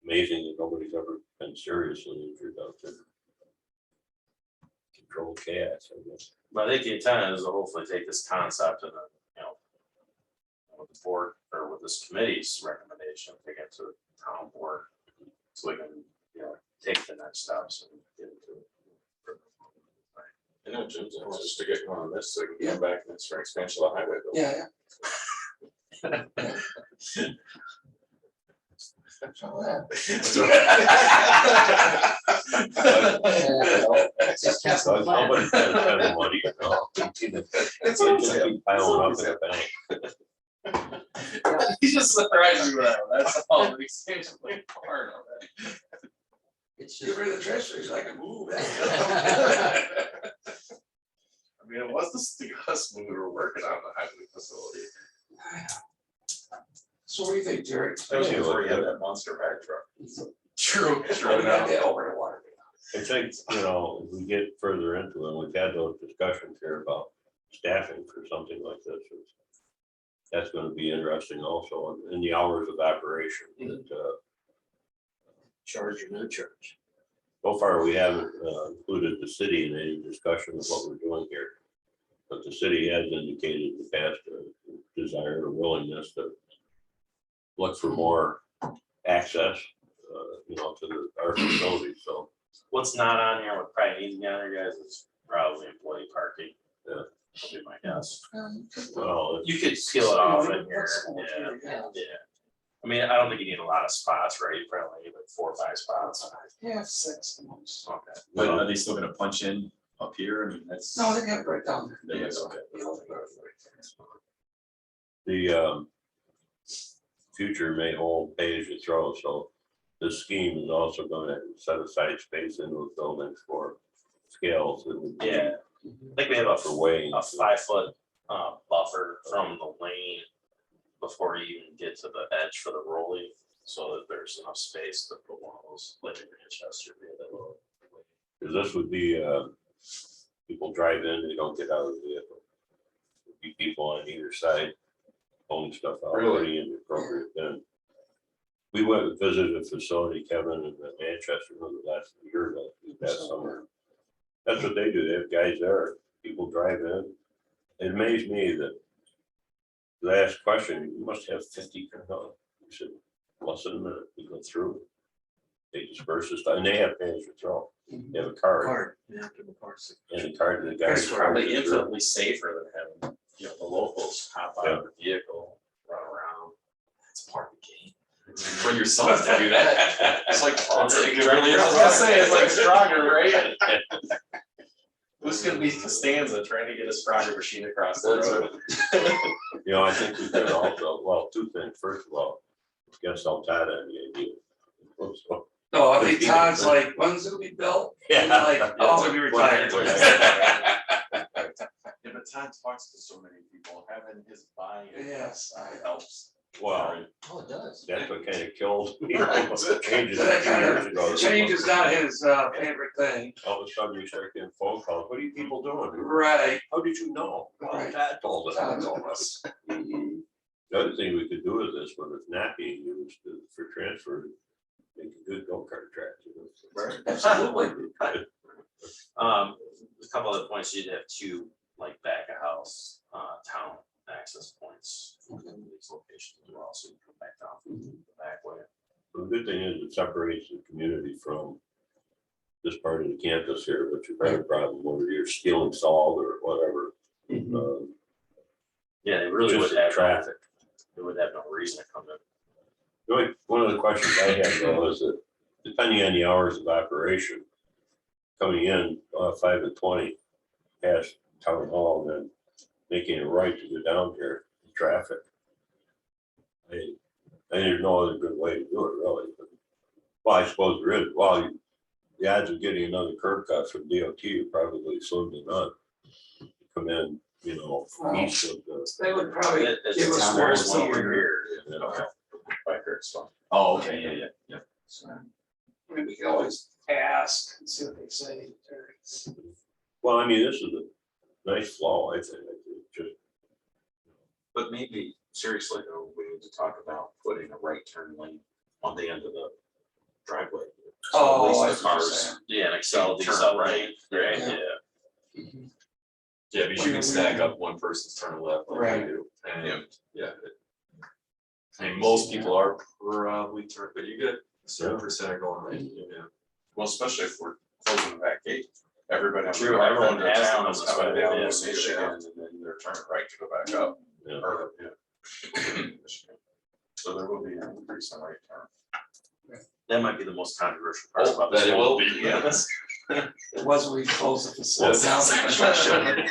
Amazing that nobody's ever been seriously injured out there. Controlled chaos, I guess. But I think the intent is to hopefully take this concept and, with the board or with this committee's recommendation, take it to the town board so we can, you know, take the next steps and get into it. I know Jim's anxious to get going on this, so we can come back and it's for expansion of the highway bill. Yeah, yeah. That's all that. Just cast So the plan. somebody's gonna spend the money, you know. It's They just keep piling up in the bank. He just surprised me with that, that's all, the expansion plan part of it. It's Get just, rid of the treasury, so I can move that. I mean, it was us when we were working on the highway facility. So what do you think, Jerry? That was before you had that monster bag truck. True, We got that over the water. I think, you know, if we get further into it, we've had those discussions here about staffing for something like this. That's gonna be interesting also, in the hours of operation, that, charge or no charge. so far, we haven't included the city in any discussion of what we're doing here. But the city has indicated in the past a desire or willingness to look for more access, you know, to our facilities, so. What's not on here, what probably needs to be on there, guys, is probably employee parking. Yeah. That'll be my guess. Well, You could peel it off in here, That's almost yeah, here, yeah. yeah. I mean, I don't think you need a lot of spots, right? You probably need like 4 or 5 spots. Yeah, 6 the most. Okay. But are they still gonna punch in up here? I mean, that's. No, they got it right down there. They is, okay. You know, they got it right the future may hold pay as you throw, so this scheme is also gonna set aside space in those buildings for scales. That would be Yeah, I think we have for weighing. a 5-foot buffer from the lane before you even get to the edge for the rolling, so that there's enough space to put one of those, like in Manchester, we have that little. Cause this would be, people drive in, they don't get out of the vehicle. Would be people on either side pulling stuff out, Really? pretty inappropriate then. We went and visited a facility, Kevin, in Manchester, the last year, last summer. That's what they do, they have guys there, people drive in. It amazed me that the last question, you must have 50 cars on. We said, less than a minute, we go through. They disperse this, and they have pay as you throw. They have a card, Card, yeah, give a card. and the card to the guy. It's probably infinitely safer than having, you know, the locals hop out of the vehicle, run around. It's part of the game. For your sons to do that. It's like. It really is. I was gonna say, it's like stronger, right? Who's gonna be Costanza trying to get a stronger machine across the road? You know, I think we could also, well, 2 things. First of all, guess how Todd had the idea. So, No, I think Todd's like, when's it gonna be built? And I'm like, oh, it's gonna be retired. Yeah, but Todd talks to so many people, having his buy-in. Yes, I- Helps. Well, Oh, it does. that's what kind of killed me. Right. Changes So that 2 kind years of ago. change is not his favorite thing. All of a sudden, we start getting phone calls. What are you people doing? Right. How did you know? Well, Right. Todd told us. Todd told us. Mhm. The other thing we could do with this, when it's not being used for transfer, make a good go-kart track. Right. Absolutely. A couple other points, you'd have 2, like back of house, town access points in these locations as well, so you come back down from the back way. The good thing is it separates the community from this part of the campus here, which is a problem where you're stealing salt or whatever. Yeah, they really Just would have traffic. They would have no reason to come in. Really, one of the questions I had though is that depending on the hours of operation, coming in 5 to 20 past town hall, and then making a right to go down here, traffic. There's no other good way to do it really. But, well, I suppose there is. Well, the odds of getting another curb cut from DOT are probably slim to none. Come in, you know, east of the. They would probably It's give us town more hall's one over here. here. you know, Okay. By Kurt's one. Oh, okay, yeah. So, I mean, we can always ask and see what they say. Well, I mean, this is a nice flow, I think. It's just, But maybe, seriously, though, we need to talk about putting a right turn lane on the end of the driveway. So at Oh, least I the see what you're cars. saying. Yeah, and Excel Turn these up, right. right? Yeah. Yeah. Mhm. Yeah, because you can stack up one person's turn left like Right. we do, and yeah. I mean, most people are probably turn, but you get 7% are going right, yeah. Well, especially if we're closing the back gate, everybody on the True, north everyone end of has to town go is this coming way, down yeah. to Michigan and then they're turning right to go back up. Yeah. Or, yeah. So there will be an increase in right turn. That might be the most controversial part Oh, about that this it whole will be, thing. yeah. It was when we closed the Well, facility. sounds like construction.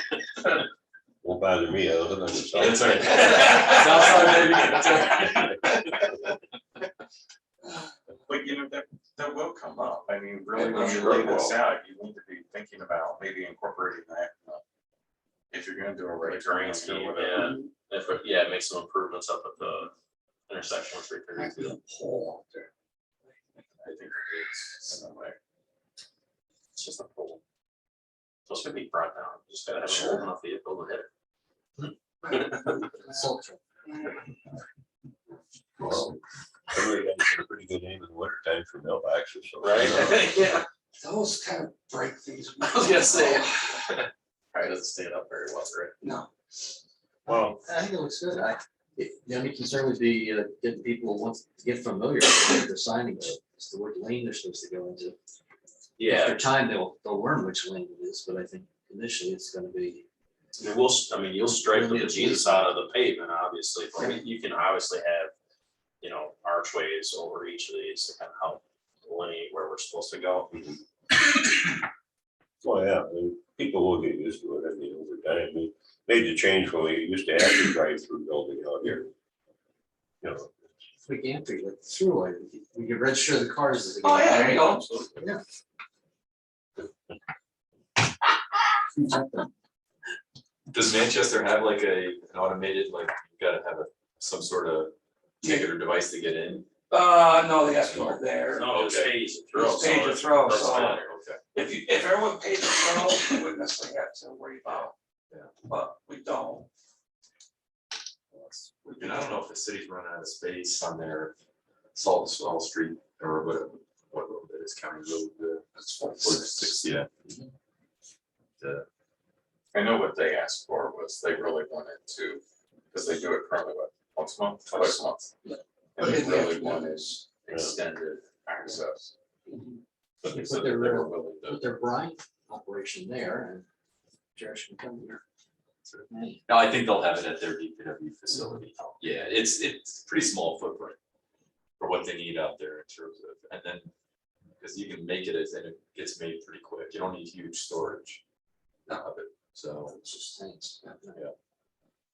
Won't bother me other than the sun. That's right. Southside, baby, that's right. But you know, that will come up. I mean, really, when I'm you sure lay it this will. out, you need to be thinking about maybe incorporating that. If you're gonna do a right turn, Green or scheme, whatever. yeah. If, yeah, make some improvements up at the intersection with 332. Might be a pole up there. I think it's in a way. It's just a pole. Those could be brought down, just gotta have a Sure. old enough vehicle to hit it. Salt truck. Well, somebody got a pretty good name in the winter time for mailboxes, so. Yeah. Those kind of break things. I was gonna say. Probably doesn't stand up very well, right? No. Well, I think it looks good. The only concern would be getting people once to get familiar with what they're signing, it's the word lane they're supposed to go into. After time, they'll learn which lane it is, but I think initially it's gonna be. I mean, you'll stripe the Really, Jesus out of the pavement, obviously, but you can obviously have, you know, archways over each of these to kind of help delineate where we're supposed to go. well, yeah, I mean, people will get used to it, I mean, over time, we made the change when we used to have to drive through building out here. You know, We can't be like through, we can register the cars as. Oh, yeah, there you go. Does Manchester have like an automated, like, you gotta have some sort of ticket or device to get in? No, they got to go there. No, it's Okay. pays and throw. It's pay to throw, that's so fine. Okay. if everyone paid to throw, we wouldn't necessarily have to worry about. Yeah. But we don't. And I don't know if the city's running out of space on their Salt Street or what road that is, County Road, It's 46, yeah. I know what they asked for was they really wanted to, because they do it currently, once a month, twice a month. Yeah. And they But they have really to- wanted extended access. But they Put said that their, they were willing to. With their brine operation there and Josh can come here. No, I think they'll have it at their DPW facility. Yeah, it's pretty small footprint for what they need out there in terms of, and then, because you can make it as, and it gets made pretty quick. You don't need huge storage of it, so. It's just things.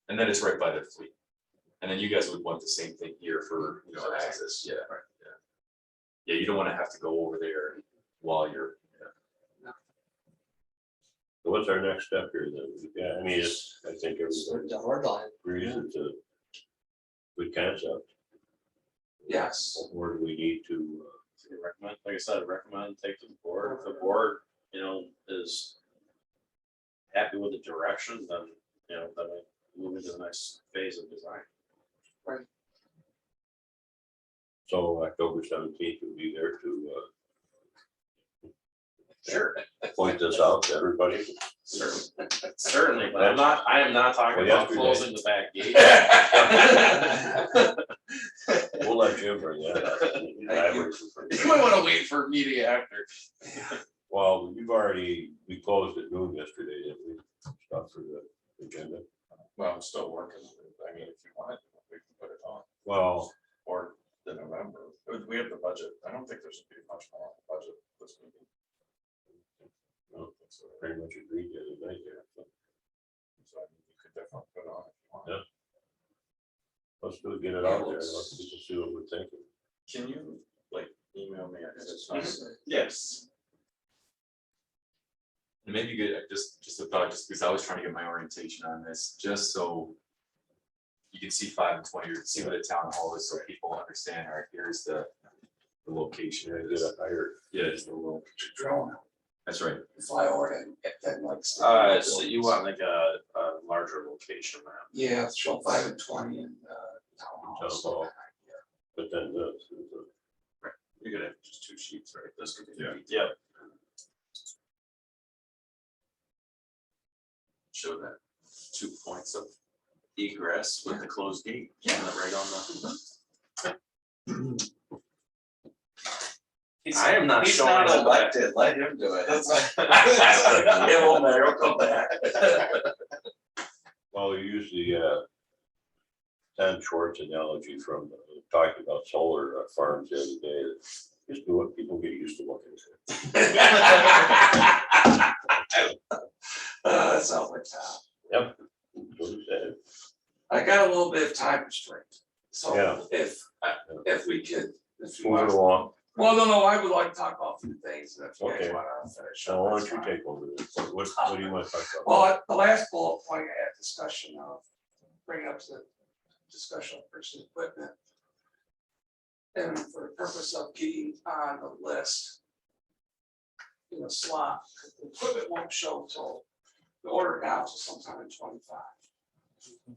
And then it's right by their fleet. And then you guys would want the same thing here for, you know, access, yeah, yeah. Yeah, you don't wanna have to go over there while you're, so what's our next step here then? Yeah, I mean, it's, I think Start everybody the hard line. agrees it's a good concept. Yes. Where do we need to, Recommend, like I said, recommend take to the board. If the board, you know, is happy with the direction, then, you know, then we move into the next phase of design. so October 17th will be there to Sure. point this out to everybody? Certainly, but I am not talking Well, about closing the back gate. We'll let Jim bring that up. You might want to wait for a meeting after. Well, we closed at noon yesterday, didn't we? Stuff for the agenda. Well, I'm still working, with it. I mean, if you want, we can put it on, Well, or the November, we have the budget, I don't think there should be much more on the budget this meeting. So pretty much agreed the other night there. So I mean, you could definitely put it on if you want. Yeah. Let's do it, get it out there. Let's just see what we're thinking. Can you, like, email me? I guess. yes. And maybe good, just a thought, just because I was trying to get my orientation on this, just so you can see 5 and 20, or see what a town hall is, so people understand, all right, here's the location. Yeah, of get this. it higher. Yeah, it's the little, Drone, that's right. fly over and get that like. So you want like a larger location map. Yeah, show 5 and 20 and town Town halls. hall. But then this is You're gonna have just 2 sheets, right? This could be. Yep. Show that 2 points of egress with the closed gate. Yeah. Right on the. I am not He's showing not up. elected, let him do it. It won't matter, he'll come back. Well, we use the Sam Schwartz analogy from talking about solar farms the other day. Just do it, people get used to looking at it. That sounds like Tom. Yep. That's what he said. I got a little bit of time restraint, so Yeah. if we could, if you Move it want. along. Well, no, I would like to talk about a few things, and if you guys Okay. wanna finish. So up, why that's don't you fine. take over this? What do you want to talk about? Well, the last bullet point, I had discussion of, bringing up to the discussion of person equipment. And for the purpose of getting on the list. In the slot, 'cause the equipment won't show until the order now till sometime in 25.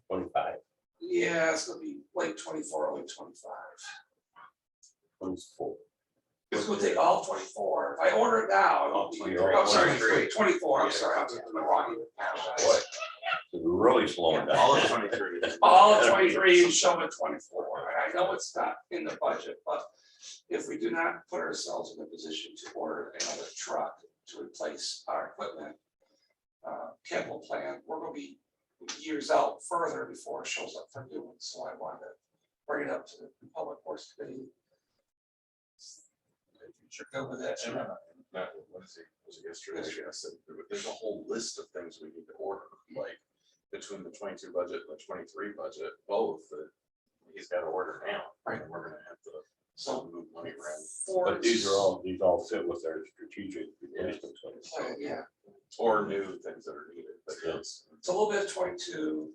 25, Yeah, it's gonna be late 24, late 25. 24. It's gonna take all 24. If I order it now, it'll be, I'm sorry, 24, I'm sorry, I'm getting the wrong. Boy, so we're really slowing down. All of 23. All of 23 and show it 24, and I know it's not in the budget, but if we do not put ourselves in a position to order another truck to replace our equipment. Capital plan, we're gonna be years out further before it shows up for new ones, so I wanted to bring it up to the public works committee. If you're good with that, And, what is it, was it yesterday, I said, there's a whole list of things we need to order, like, between the 22 budget and the 23 budget, both, that he's gotta order now, Right. and we're gonna have to so move money around. But these all fit with our strategic replacement plan. Yeah, Or new things that are needed, but yes. it's a little bit of 22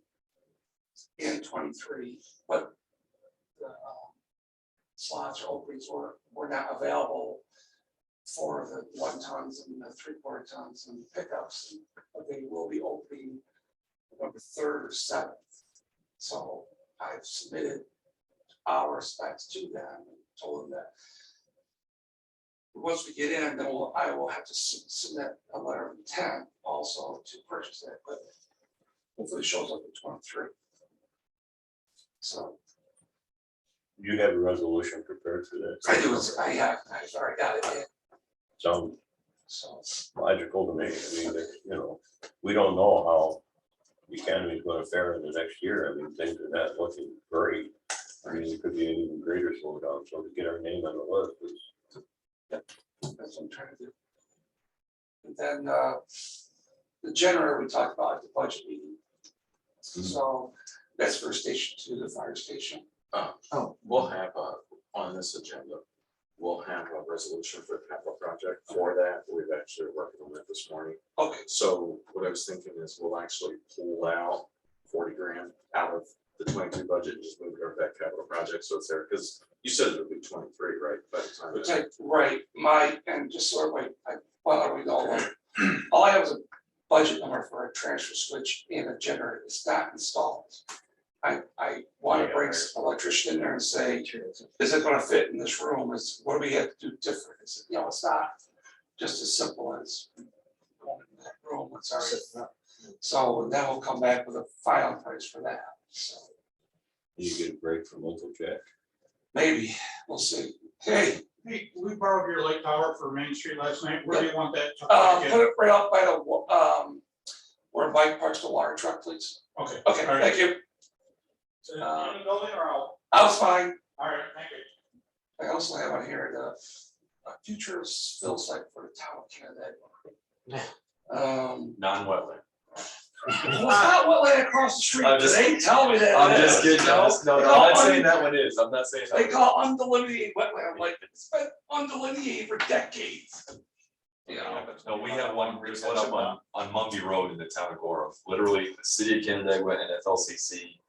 and 23, but the slots or openings were not available for the 1 tons and the 3/4 tons and pickups, but they will be opening November 3rd or 7th. So I've submitted our specs to them and told them that once we get in, then I will have to submit a letter of intent also to purchase that, but hopefully it shows up in 23. So You have a resolution prepared for that? I do, I've already got it in, Sounds so. logical to me. I mean, we don't know how the economy is gonna fare in the next year. I mean, things are not looking great. I mean, it could be an even greater slowdown, so to get our name on the list is. That's what I'm trying to do. And then the generator we talked about at the budget meeting. So that's for Station 2, the fire station. We'll have, on this agenda, we'll have a resolution for the capital project for that, we've actually worked on that this morning. Okay, So what I was thinking is we'll actually pull out 40 grand out of the 22 budget, and just move it over to that capital project, so it's there, because you said it would be 23, right? By the time which that- and just sort of like, well, we all I have is a budget number for a transfer switch and a generator, it's not installed. I want to bring an electrician in there and say, is it gonna fit in this room, what do we have to do different? It's not just as simple as going in that room, it's already. So then we'll come back with a final price for that, so You get a break from Uncle Jack. maybe, we'll see. Hey, Hey, we borrowed your light tower for Main Street last night, where do you want that? put it right up by the, where Mike parks the water truck, please. Okay. Okay, All right. thank you. So, in the building or out? I was fine. All right, thank you. I also have on here the future fill site for the town of Kennedy. Non-wetland. Well, it's not wetland across the street. I'm just- They tell me that. I'm it just is, kidding, you know? no, They I'm call not saying un- that one is, I'm not saying. They call undelineated wetland, I'm like, it's been undelineated for decades. You know, but. No, we have one, there's one up on Mumby Road in the town of Gorham, literally, the city of Canandaigua and FLCC.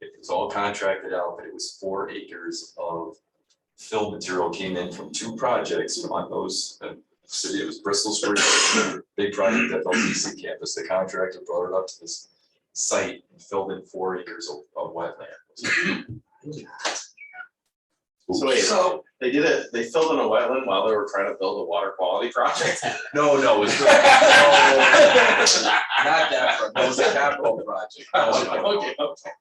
It was all contracted out, but it was 4 acres of fill material came in from 2 projects on those, city, it was Bristol Street, big project at FLCC campus, the contractor brought it up to this site and filled in 4 acres of wetland. So wait, So, they did it, they filled in a wetland while they were trying to build a water quality project? No, it was. Not that, it was a capital project. Okay, okay.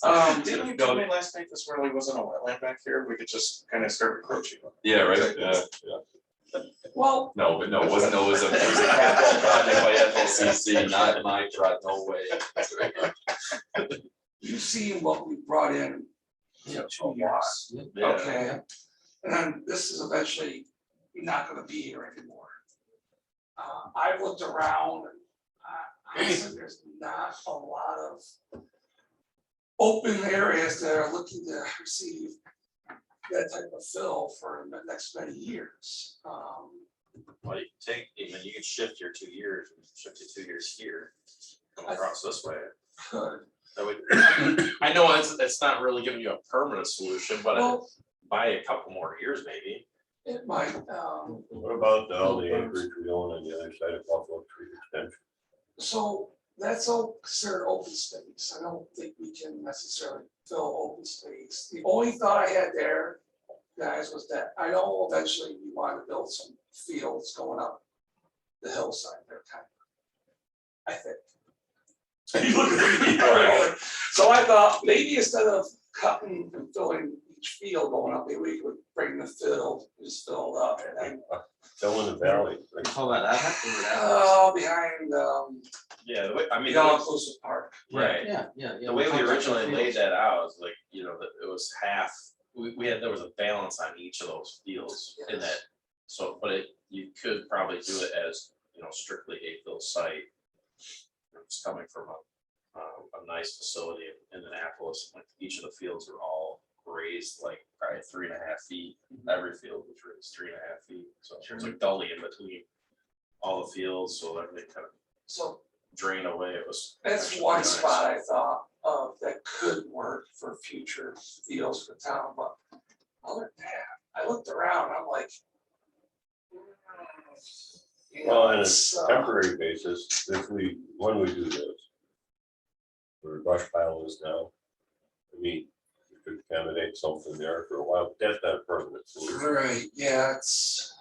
Didn't you tell me last night this really wasn't a wetland back here? We could just kind of start encroaching on it. Yeah, right, yeah. Well, No, but no, it wasn't, no, it was a capital project by FLCC, not my truck, no way. you've seen what we brought in, 2 years. Okay, and this is eventually not gonna be here anymore. I've looked around and honestly, there's not a lot of open areas that are looking to receive that type of fill for the next many years. Well, you can take, I mean, you can shift your 2 years, shift your 2 years here, come across this way. Could, That would, I know it's not really giving you a permanent solution, but well, by a couple more years, maybe. it might, What about all the acreage we own on the other side of Buffalo Creek Extension? so that's all considered open space. I don't think we can necessarily fill open space. The only thought I had there, guys, was that I know eventually we want to build some fields going up the hillside there, kind of. I think. You look at me, right? So I thought maybe instead of cutting and filling each field going up, maybe we could bring the field, just filled up and then, Fill in the valley, like, How about that? behind, Yeah, the way, I mean, the all-inclusive park. right, Yeah, yeah, yeah. the way we talked about originally the laid fields. that out was like, that it was half, we had, there was a balance on each of those fields in that. So, but you could probably do it as, strictly a fill site. It's coming from a nice facility in Annapolis, like each of the fields are all raised like probably 3.5 feet, every field was raised 3.5 feet, so there's a gully in between all the fields, so everything kind of So drained away, it was. that's actually one nice. spot I thought of that could work for future fields for town, but other than that, I looked around, I'm like. well, on a it's, temporary basis, when we do this. Where brush pile is now. I mean, you could accommodate something there for a while, but that's not a permanent solution. Right, yeah, it's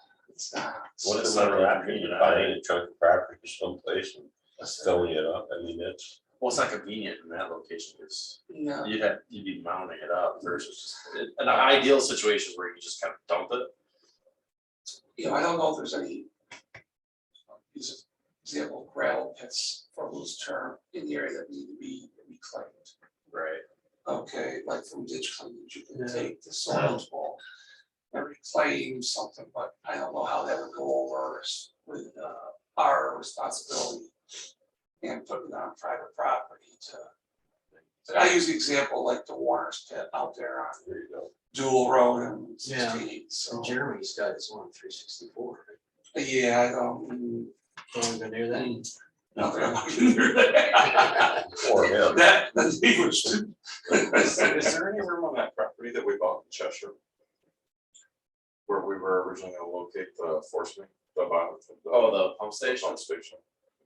not. What's It's the not other really option, convenient buying either. a chunk of property someplace and filling it up, I mean, that's. Well, it's not convenient in that location, because No, you'd be mounting it up versus just, an ideal situation where you just kind of dump it. I don't know if there's any. Use an example, gravel pits for loose term in the area that need to be reclaimed. Right. Okay, like from ditch cleanage, you can Yeah. take the soils ball. And reclaim something, but I don't know how that would go over with our responsibility. And putting it on private property to. I use the example like the Warner's pit out there on There you go. Dual Road and Yeah. 68, so. And Jeremy's got his one 364. Yeah, I don't. Don't go near that. No, they're not near that. Or him. That, the neighbors too. Is there any room on that property that we bought in Cheshire? Where we were originally gonna locate the force main, the bottom. Oh, the pump station? Pump station.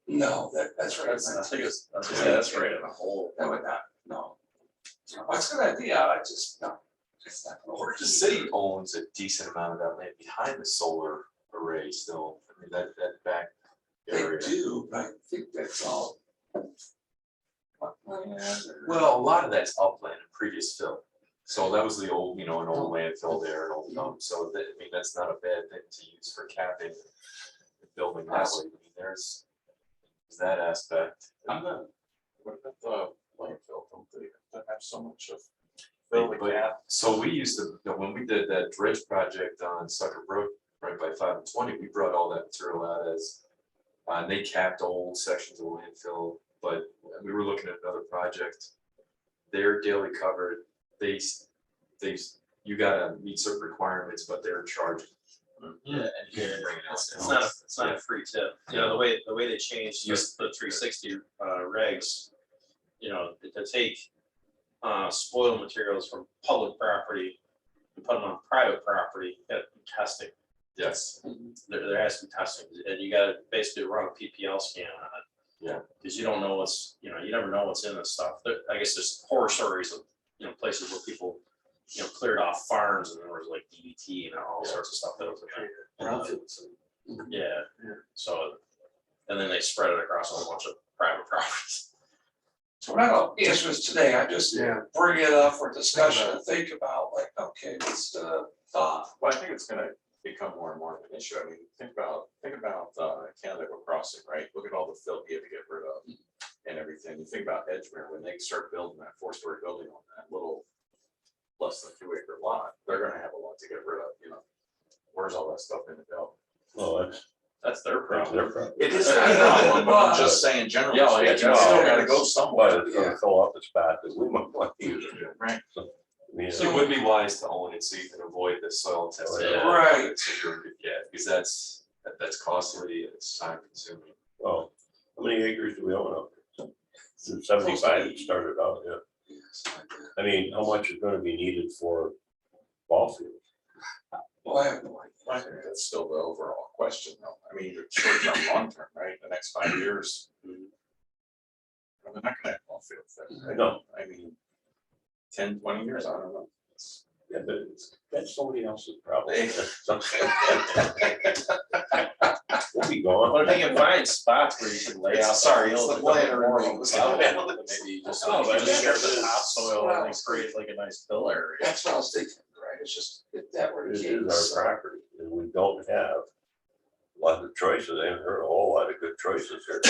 No, that's right. I think it's, that's right in the hole. That would not, no. That's a good idea, I just, no, it's not gonna work. The city owns a decent amount of that land behind the solar array still, I mean, that back They area. do, but I think that's all. Wetland or- Well, a lot of that's upland and previous fill. So that was the old, an old landfill there, an old dump, so that, I mean, that's not a bad thing to use for capping. and Building that way, I mean, there's that aspect. I'm not, what about the landfill, don't they have so much of fill the But- gap? So we used to, when we did that dredge project on Sucker Brook, right by 5 and 20, we brought all that material out as. And they capped old sections of landfill, but we were looking at another project. They're daily covered, you gotta meet certain requirements, but they're charging. Yeah, and You can bring it out. it's not a free tip, the way they changed just the 360 regs. To take spoil materials from public property and put them on private property, you got testing. Yes, There has to be testing, and you gotta basically run a PPL scan on it. Yeah. Cause you don't know you never know what's in this stuff. I guess there's horror stories of, places where people, cleared off farms and there was like DDT and all sorts of stuff that was. Brownfields. Yeah, so, and then they spread it across a whole bunch of private properties. So we're not gonna answer this today, I just Yeah. bring it up for discussion and think about like, okay, what's the thought? Well, I think it's gonna become more and more of an issue. I mean, think about Canada Crossing, right? Look at all the fill you have to get rid of and everything. You think about Edgemere, when they start building that 4-story building on that little less than 2-acre lot, they're gonna have a lot to get rid of, you know. Where's all that stuff in the building? Well, That's their that's problem. their problem. It is, I know, but I'm just saying generally, Yeah, yeah, you still gotta go But somewhere. it's gonna fill up the spot that we might want to use it. Right. I mean, So it would be wise to own it so you can avoid the soil testing. Yeah. Right. Yeah, because that's costly, it's time consuming. well, how many acres do we own up there? 75 it started out, yeah. I mean, how much is gonna be needed for ball fields? Well, I have no idea. I think that's still the overall question though. I mean, short term, long term, right? The next 5 years. They're not gonna have ball fields there, right? No. I mean, 10, 20 years, I don't know. Yeah, but that's somebody else's problem. Hey. We'll be gone. But if you can find spots where you can lay out. Sorry, it's fields the and put planter more ring. out there, Maybe you just, No, you but just strip that's- the topsoil and then that's- create like a nice fill area. That's what I was thinking, right? It's just, if that were the It case. is our property, and we don't have a lot of choices. I haven't heard a whole lot of good choices here.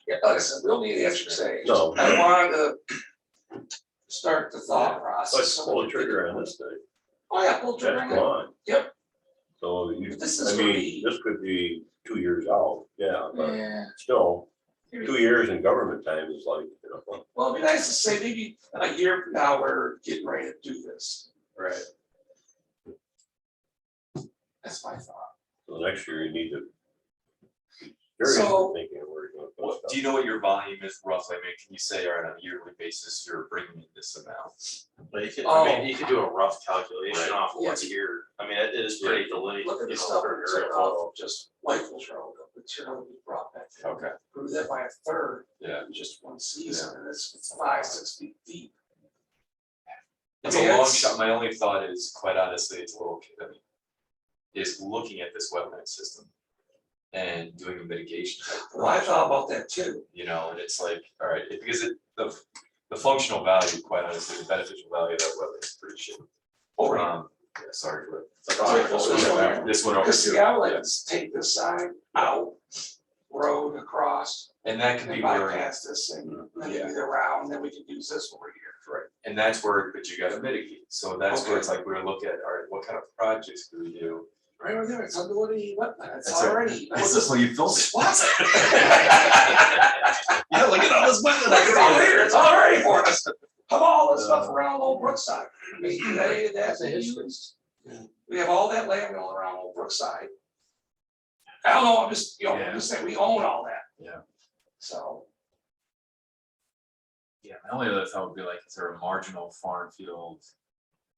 Yeah, like I said, we don't need the extra say. No. I wanted to start the thought process. Let's so pull we the can trigger think on about this thing. Oh, yeah, pull the trigger That's on it. gone. Yep. So you, But this is I gonna mean, be- this could be 2 years out, yeah, but Yeah. still, 2 years in government time is like, you know, Well, it'd be nice to say maybe a year from now, we're getting ready to do this. Right. That's my thought. so next year you need to. be Very So- thinking of where you're gonna put What, stuff. do you know what your volume is roughly? I mean, can you say, all right, on a yearly basis, you're bringing in this amount? But you could, Oh. I mean, you could do a rough calculation Right. off of what's Yeah. here. I mean, it is pretty delineated. Look at the stuff we took off, just Whitefield's Road, the material we brought back. in. Okay. Grew that by a third. Yeah. In just one season, and it's 5, 6 feet deep. It's I mean, a long it's- shot. My only thought is, quite honestly, it's a little, I mean, is looking at this wetland system and doing a mitigation type Well, I project, thought about that too. you know, and it's like, all right, because the functional value, quite honestly, the beneficial value of that wetland is pretty shit. Yeah, sorry for it. It's like, oh, This one over Because the here, outlets take this side out, road across, and that can and be where. bypass this thing, and then Yeah. maybe around, then we can use this over here. Right, and that's where, but you gotta mitigate, so that's where it's like, we're looking at, all right, what kind of projects do we do? Right over there, it's underwoody wetland, it's That's right. already. Is this where you filmed it? What? Yeah, look at all this wetland. It's all here, it's already for us. Come all this stuff around Old Brookside. I mean, that's That's a a history. We have all that land going around Old Brookside. I don't know, I'm just, you know, I'm just saying, we own all that. Yeah. So, Yeah, my only other thought would be like, is there a marginal farm field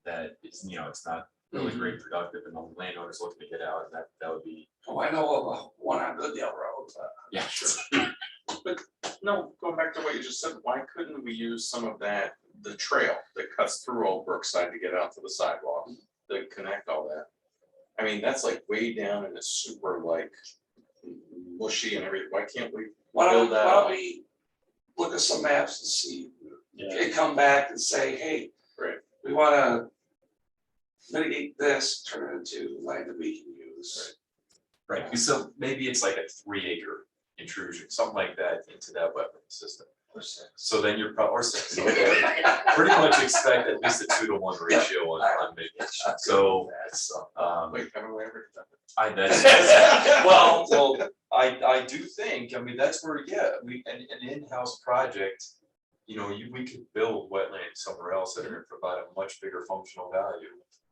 that is, you know, it's not really great productive and the landowner's looking to get out, and that would be, oh, I know of one on Goodale Road, but yeah, sure. No, going back to what you just said, why couldn't we use some of that, the trail that cuts through Old Brookside to get out to the sidewalk, to connect all that? I mean, that's like way down and it's super like mushy and everything, why can't we? why Build that don't up. we look at some maps and see, Yeah. they come back and say, hey. Right. We wanna mitigate this, turn it into land that we can use. Right, so maybe it's like a 3-acre intrusion, something like that into that wetland system. Or six. So then you're probably, or 6, so pretty much expect at least a 2-to-1 ratio on mitigation. So, Wait, haven't we ever done that? that's, well, I do think, I mean, that's where, yeah, an in-house project, you know, we could build wetland somewhere else that are gonna provide a much bigger functional value.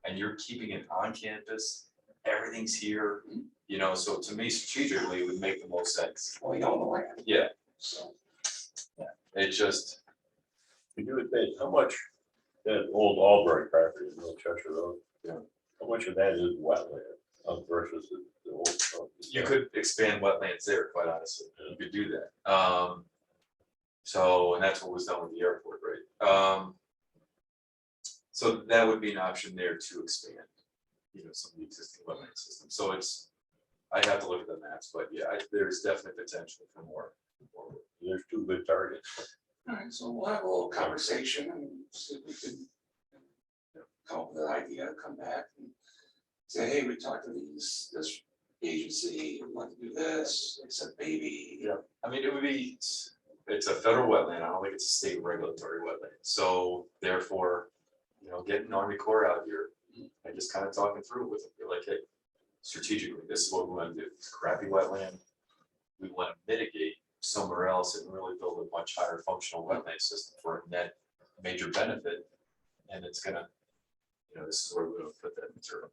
And you're keeping it on campus, everything's here, you know, so to me strategically, it would make the most sense. We own the land. Yeah. So, It just, You would think, how much that old Albury property, in Old Cheshire Road, Yeah. how much of that is wetland versus the old? you could expand wetlands there, quite honestly, you could do that. So, and that's what was done with the airport, right? So that would be an option there to expand, you know, some of the existing wetland systems. So it's, I'd have to look at the maps, but yeah, there's definitely potential for more there's two good targets. All right, so we'll have a little conversation and see if we can come up with an idea, come back and say, hey, we talked to this agency, we want to do this, they said maybe. Yeah. I mean, it would be, it's a federal wetland, I don't think it's a state regulatory wetland, so therefore, you know, getting Army Corps out here. And just kind of talking through with them, be like, hey, strategically, this is what we want to do, it's crappy wetland. We want to mitigate somewhere else and really build a much higher functional wetland system for a net major benefit. And it's gonna, you know, this is where we're gonna put that material.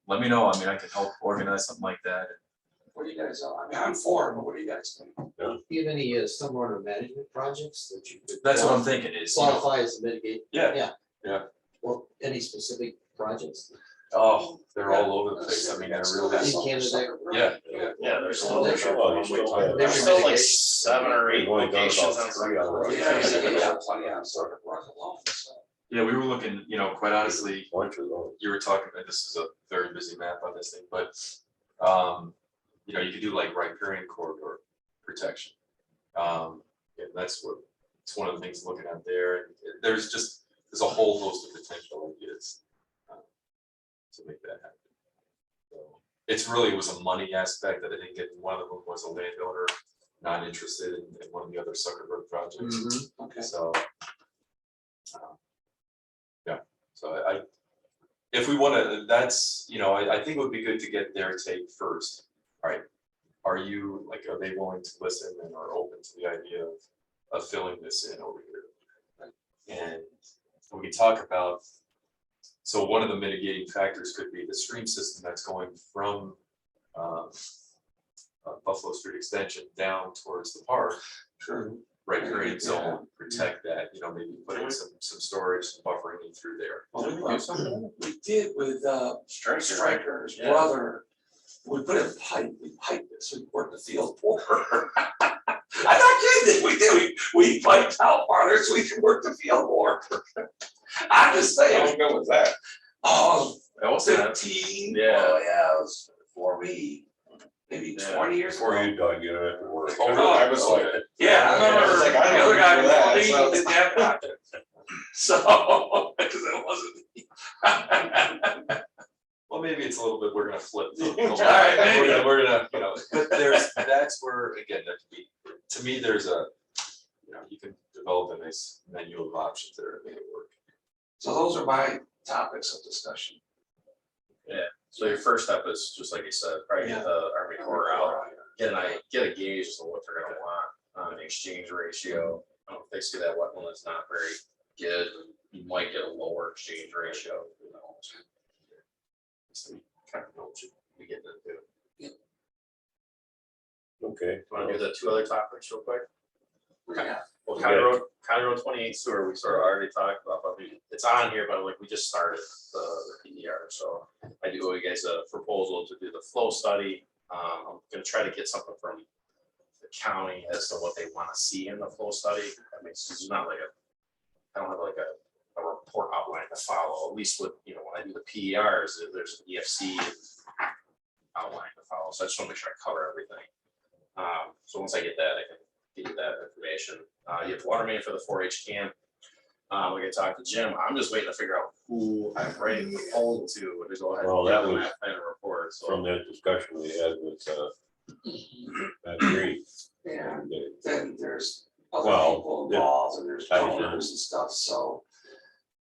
Let me know, I mean, I can help organize something like that. What do you guys, I mean, I'm for it, but what do you guys think? Do you have any stormwater management projects that you could? That's what I'm thinking is, you know, Qualify as a mitigate? Yeah. Well, any specific projects? oh, they're all over the place, I mean, they're really. In Canada? Yeah. Yeah, there's still- Well, you still have- there's still like 7 or 8 We've only done about locations on 3 on the Yeah, road. yeah, plenty of sort of run along, so. Yeah, we were looking, you know, quite honestly, Bunch of those. you were talking, and this is a very busy map on this thing, but, you know, you could do like riparian corridor protection. And that's what, it's one of the things looking at there, and there's a whole host of potential ideas to make that happen. So it's really, it was a money aspect that I didn't get, one of them was a landowner not interested in one of the other Zuckerberg projects, Okay. so. Yeah, so I, if we wanna, that's, you know, I think it would be good to get their take first. All right, are you, like, are they willing to listen and are open to the idea of filling this in over here? And we can talk about, so one of the mitigating factors could be the stream system that's going from Buffalo Street Extension down towards the park. Sure. Riparian zone, protect that, you know, maybe put in some storage, some buffering in through there. We did with Striker's Yeah. brother. We put in pipe, we piped it, so we worked the field for her. I'm not kidding, we did, we piped out farther so we could work the field more. I'm just saying. How good was that? Oh, That was that. 15, Yeah. oh yeah, it was before me, maybe Yeah. 20 years Before ago. you dug, you don't have to worry. Oh, I was like, yeah, I Yeah, I remember was like, I the don't other guy remember that, was so- did that project. So, because it wasn't me. Well, maybe it's a little bit, we're gonna flip. All right, maybe. We're gonna, you know, but that's where, again, that could be, to me, there's a, you know, you can develop a nice menu of options there to make it work. So those are my topics of discussion. So your first step is, just like you said, probably get the Army Corps out, get a gauge of what they're gonna want on the exchange ratio. If they see that wetland is not very good, you might get a lower exchange ratio, who knows? So you kind of know what you get into. Okay. Want to do the 2 other topics real quick? Yeah. Well, County Road 28 sewer, we sort of already talked about, but it's on here, but like we just started the PDR, so I do owe you guys a proposal to do the flow study. I'm gonna try to get something from the county as to what they want to see in the flow study. I mean, it's not like I don't have like a report outline to follow, at least with, you know, when I do the PERs, there's an EFC outline to follow, so I just want to make sure I cover everything. So once I get that, I can get you that information. You have water main for the 4-H camp. We can talk to Jim. I'm just waiting to figure out who I'm writing the poll to go ahead. Well, and that give them was kind of report. So From that discussion we had with Matt Green. Yeah, and, then there's other Well, people yeah. involved and there's Ties in. donors and stuff, so.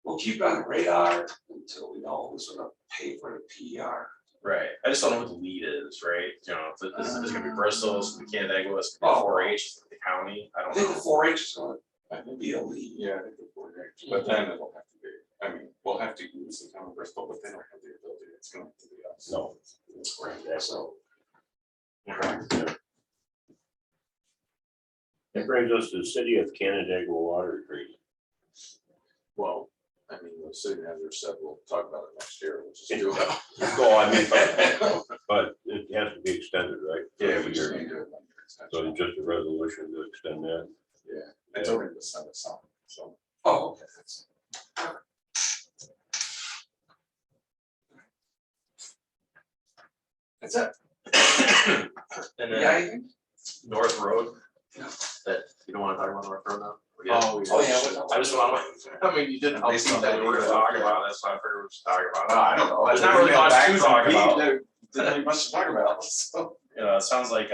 We'll keep it on the radar until we know who's gonna pay for the PR. right, I just don't know who the lead is, right? You know, if it's gonna be Bristol, it's gonna be Canandaigua, it's gonna be 4-H, it's gonna be the county. I I don't think the know. 4-H is gonna be a lead. Yeah, I think the board, but then it'll have to be, I mean, we'll have to use the town of Bristol, but they don't have the ability, it's going to be us. No. Right, so. That brings us to the city of Canandaigua water treatment. Well, I mean, the city manager said we'll talk about it next year, which is. So I mean, but it has to be extended, right? Yeah, we just need to. do it under So extension. it's just a resolution to extend that. Yeah, it's already been sent us something, so. Oh, okay, that's. That's it. And Yeah, then anything? North Road, That, you don't wanna talk about North Road now? We're good? Oh, yeah. I just wanna, I mean, you didn't help me that we were gonna talk about, that's why I figured we should talk about it. I don't know. There's not really much to talk about. Didn't have much to talk about, so. You know, it sounds like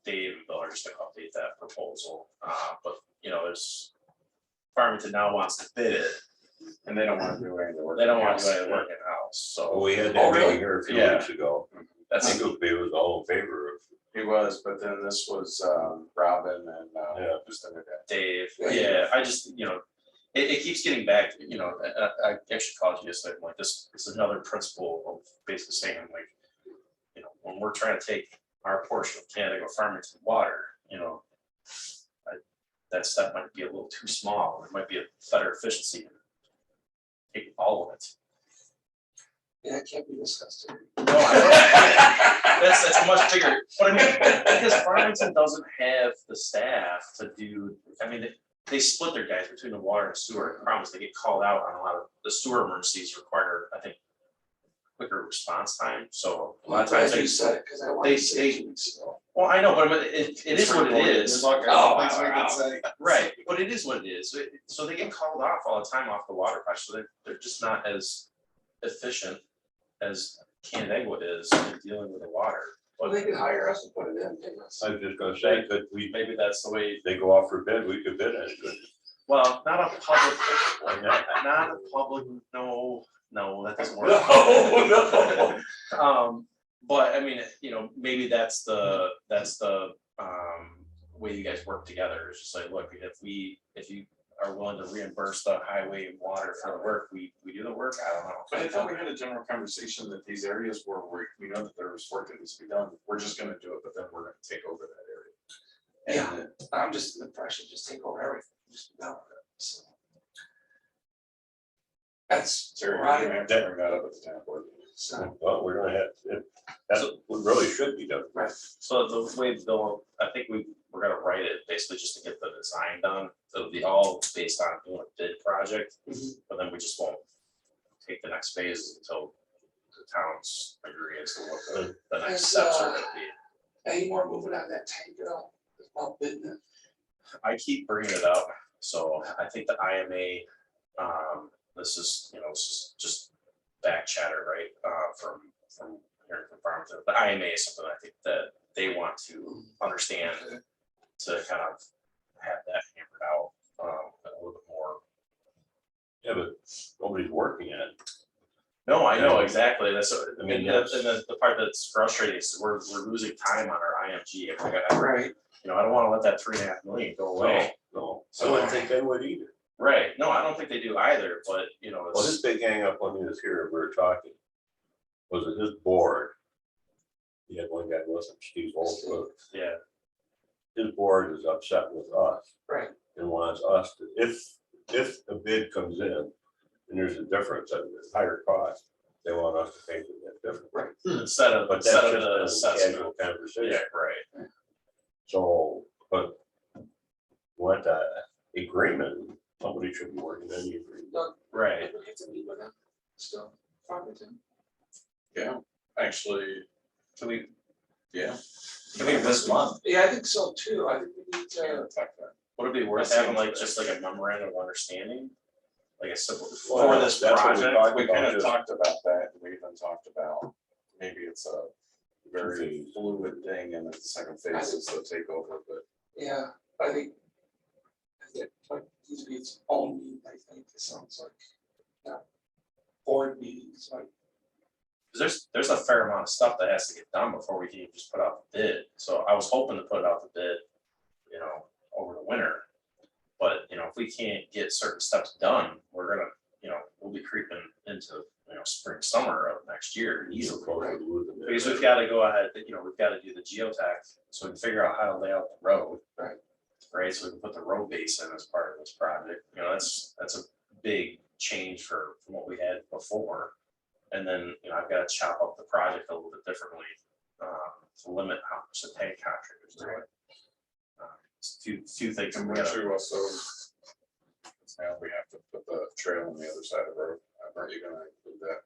Dave and Bill are just gonna update that proposal, but you know, there's. Farmington now wants to bid it, And they don't wanna do any of the work. they don't want to do any work in-house, So so we had Oh, that really? meeting here a few Yeah. weeks ago. I that's, think it was all in favor of, He was, but then this was Robin and Yeah. who's the other guy? Dave, Yeah. yeah, I just, you know, it keeps getting back, you know, I actually called you yesterday, like this is another principle of basically saying like, you know, when we're trying to take our portion of Canandaigua Farmington water, you know, that step might be a little too small, it might be a better efficiency. Take all of it. Yeah, it can't be discussed. No, that's much bigger, but I mean, because Farmington doesn't have the staff to do, I mean, they split their guys between the water and sewer, and the problem is they get called out on a lot of, the sewer emergencies require, I think, quicker response time, so a lot of times Glad you they, said it, cause I they wanted to say- say weeks ago. well, I know, but it is what it is. Oh, Right, but it is what it is, so they get called off all the time off the water project, so they're just not as efficient as Canandaigua is in dealing with the water. Well, they could hire us and put it in, pay us. I was just gonna say, could we, Maybe that's the way, they go off for bid, we could bid it. well, not a public, Why not? not a public, no, that doesn't work. No. But I mean, you know, maybe that's the way you guys work together, is just like, look, if you are willing to reimburse the highway and water for the work, we do the work, I don't know. But I thought we had a general conversation that these areas where we know that there's work that needs to be done, we're just gonna do it, but then we're gonna take over that area. And I'm just in the impression, just take over everything, just be done with it, so. That's Terry, right. you're gonna have to bring that up at the town board. So, Well, we're gonna that's what really should be done. So the way Bill, I think we're gonna write it basically just to get the design done, it'll be all based on doing a bid project, but then we just won't take the next phase until the towns agree as to what the next Is, steps are gonna be. any more moving on that tank at all? About bidding it? I keep bringing it up, so I think the IMA, this is, you know, this is just back chatter, right, from hearing from Farmington. The IMA is something I think that they want to understand, to kind of have that hammered out, a little bit more. Yeah, but nobody's working at it. No, I know, exactly, that's, I mean, and the part that's frustrating is we're losing time on our IMG. Right. You know, I don't wanna let that 3.5 million go away. No, I wouldn't think they would either. Right, no, I don't think they do either, but, you know, Well, it's, this big hang up when he was here, we were talking, was it his board? He had one guy, wasn't Steve Holbrook, yeah, his board is upset with us Right. and wants us to, if a bid comes in and there's a difference, a higher cost, they want us to pay for that difference. instead of But that's the just a assessment. casual conversation. Yeah, right. So, but what agreement, somebody should be working on the agreement. Right. We get to meet with them, still, Farmington. Yeah, actually, Can we, yeah. can we this month? Yeah, I think so too, I think we need Yeah, to, talk about it. Would it be worth That having sounds like good. just like a memorandum of understanding? Like a simple, Well, for this that's what we project? talked We about, kind of just- talked about that, and we even talked about, maybe it's a very phases. fluid thing, and then the second phase is the takeover, but yeah, I think. It like needs to be its own meeting, I think, it sounds like. Yeah. Board meetings, like, 'Cause there's a fair amount of stuff that has to get done before we can even just put out the bid. So I was hoping to put out the bid, you know, over the winter. But, you know, if we can't get certain steps done, we're gonna, you know, we'll be creeping into, you know, spring, summer of next year easily. Close to losing it. Because we've gotta go ahead, you know, we've gotta do the geotech, so we can figure out how to lay out the road. Right. Right, so we can put the road base in as part of this project, you know, that's a big change from what we had before. And then, you know, I've gotta chop up the project a little bit differently, to limit how much the tank contractors do it. It's few things. and we we gotta- should also. Now we have to put the trail on the other side of the road, aren't you gonna include that?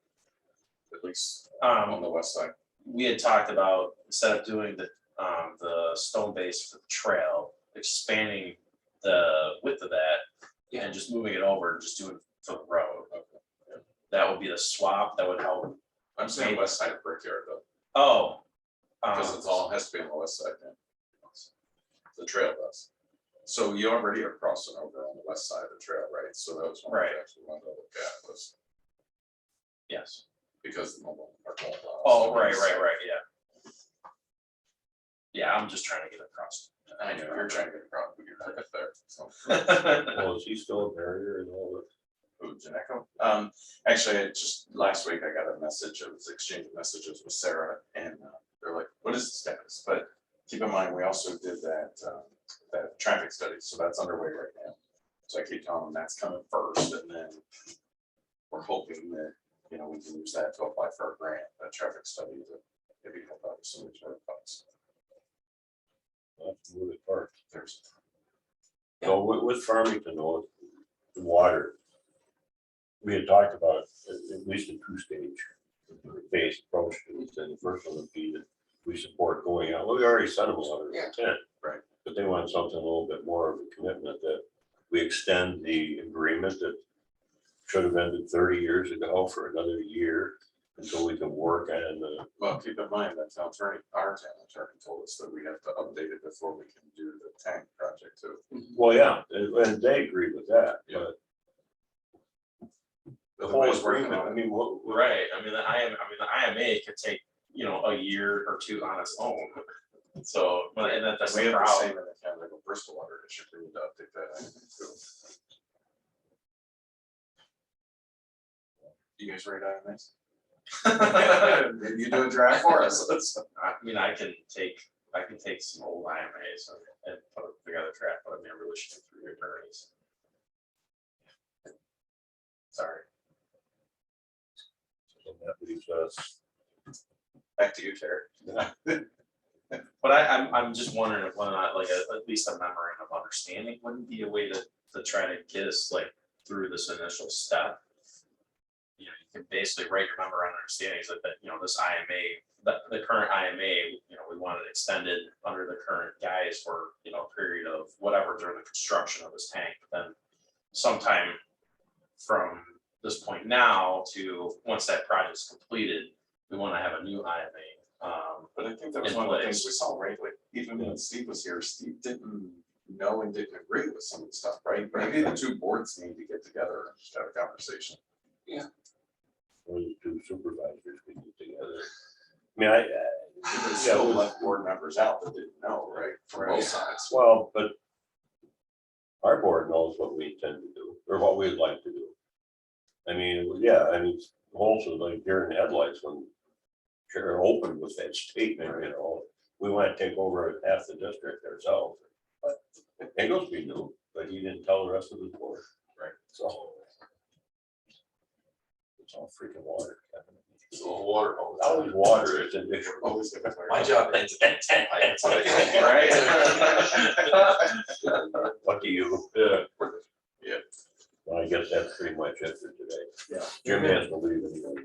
At least on the west side. We had talked about, instead of doing the stone base for the trail, expanding the width of that and just moving it over, and just doing for the road. That would be the swap, that would help. I'm saying west side of Brickyard though, Oh. because it's all has to be on the west side now. The trail does. So you already are crossing over on the west side of the trail, right? So that was one Right. I actually wanted to look at was Yes. because the mobile park won't allow us Oh, to right, use right, it. right, yeah. Yeah, I'm just trying to get across. I know, you're trying to get across, but you're not up there, so. Well, is he still a barrier and all that? Who, Janeco? Actually, just last week I got a message, I was exchanging messages with Sarah and they're like, what is the status? But keep in mind, we also did that traffic study, so that's underway right now. So I keep telling them that's coming first and then we're hoping that, you know, we can use that to apply for a grant, a traffic study to maybe help out with some of these road funds. Let's move it first. There's, So with Farmington, though, the water, we had talked about at least a two-stage phase approach to this, and the first one would be that we support going out, well, we already sent them a letter of intent. Right. But they want something a little bit more of a commitment that we extend the agreement that should have ended 30 years ago for another year until we can work on the. well, keep in mind that town attorney, our town attorney told us that we have to update it before we can do the tank project too. Well, yeah, and they agree with that, Yeah. but the whole Otherwise, working agreement, on I it. mean, what, Right, I mean, the IMA could take, you know, a year or two on its own. So, but and that's We the have the same problem. in the Canada Bristol water district, we need to update that. I think, too. You guys ready to have this? Maybe you do a draft for us. I mean, I can take some old IMAs and put together a draft, but I mean, I really should do 3 attorneys. Sorry. that leaves us. Back to you, Terry. But I'm just wondering if whether or not like at least a memorandum of understanding wouldn't be a way to try to get us like through this initial step. You know, you can basically write your memorandum of understanding that, you know, this IMA, the current IMA, you know, we want it extended under the current guise for, you know, a period of whatever during the construction of this tank, but then sometime from this point now to once that project's completed, we want to have a new IMA. But I think that was In one of the place. things we saw, right? Like, even when Steve was here, Steve didn't know and didn't agree with some of the stuff, right? Maybe the two boards need to get together and just have a conversation. Or the two supervisors we get together. I mean, There's still left board members out that didn't know, right? From both sides. well, but our board knows what we intend to do, or what we'd like to do. I mean, yeah, I mean, also like deer in the headlights when Chair opened with that statement, you know, we want to take over half the district ourselves. But Engelsby knew, but he didn't tell the rest of the board. Right. So. It's all freaking water, Kevin. It's a little water all the Always time. water, it's an issue. Always get clear. My job ends at 10. Right? Lucky you. Yeah. Well, I guess that's pretty much it for today. Yeah. Jim has to leave anyway.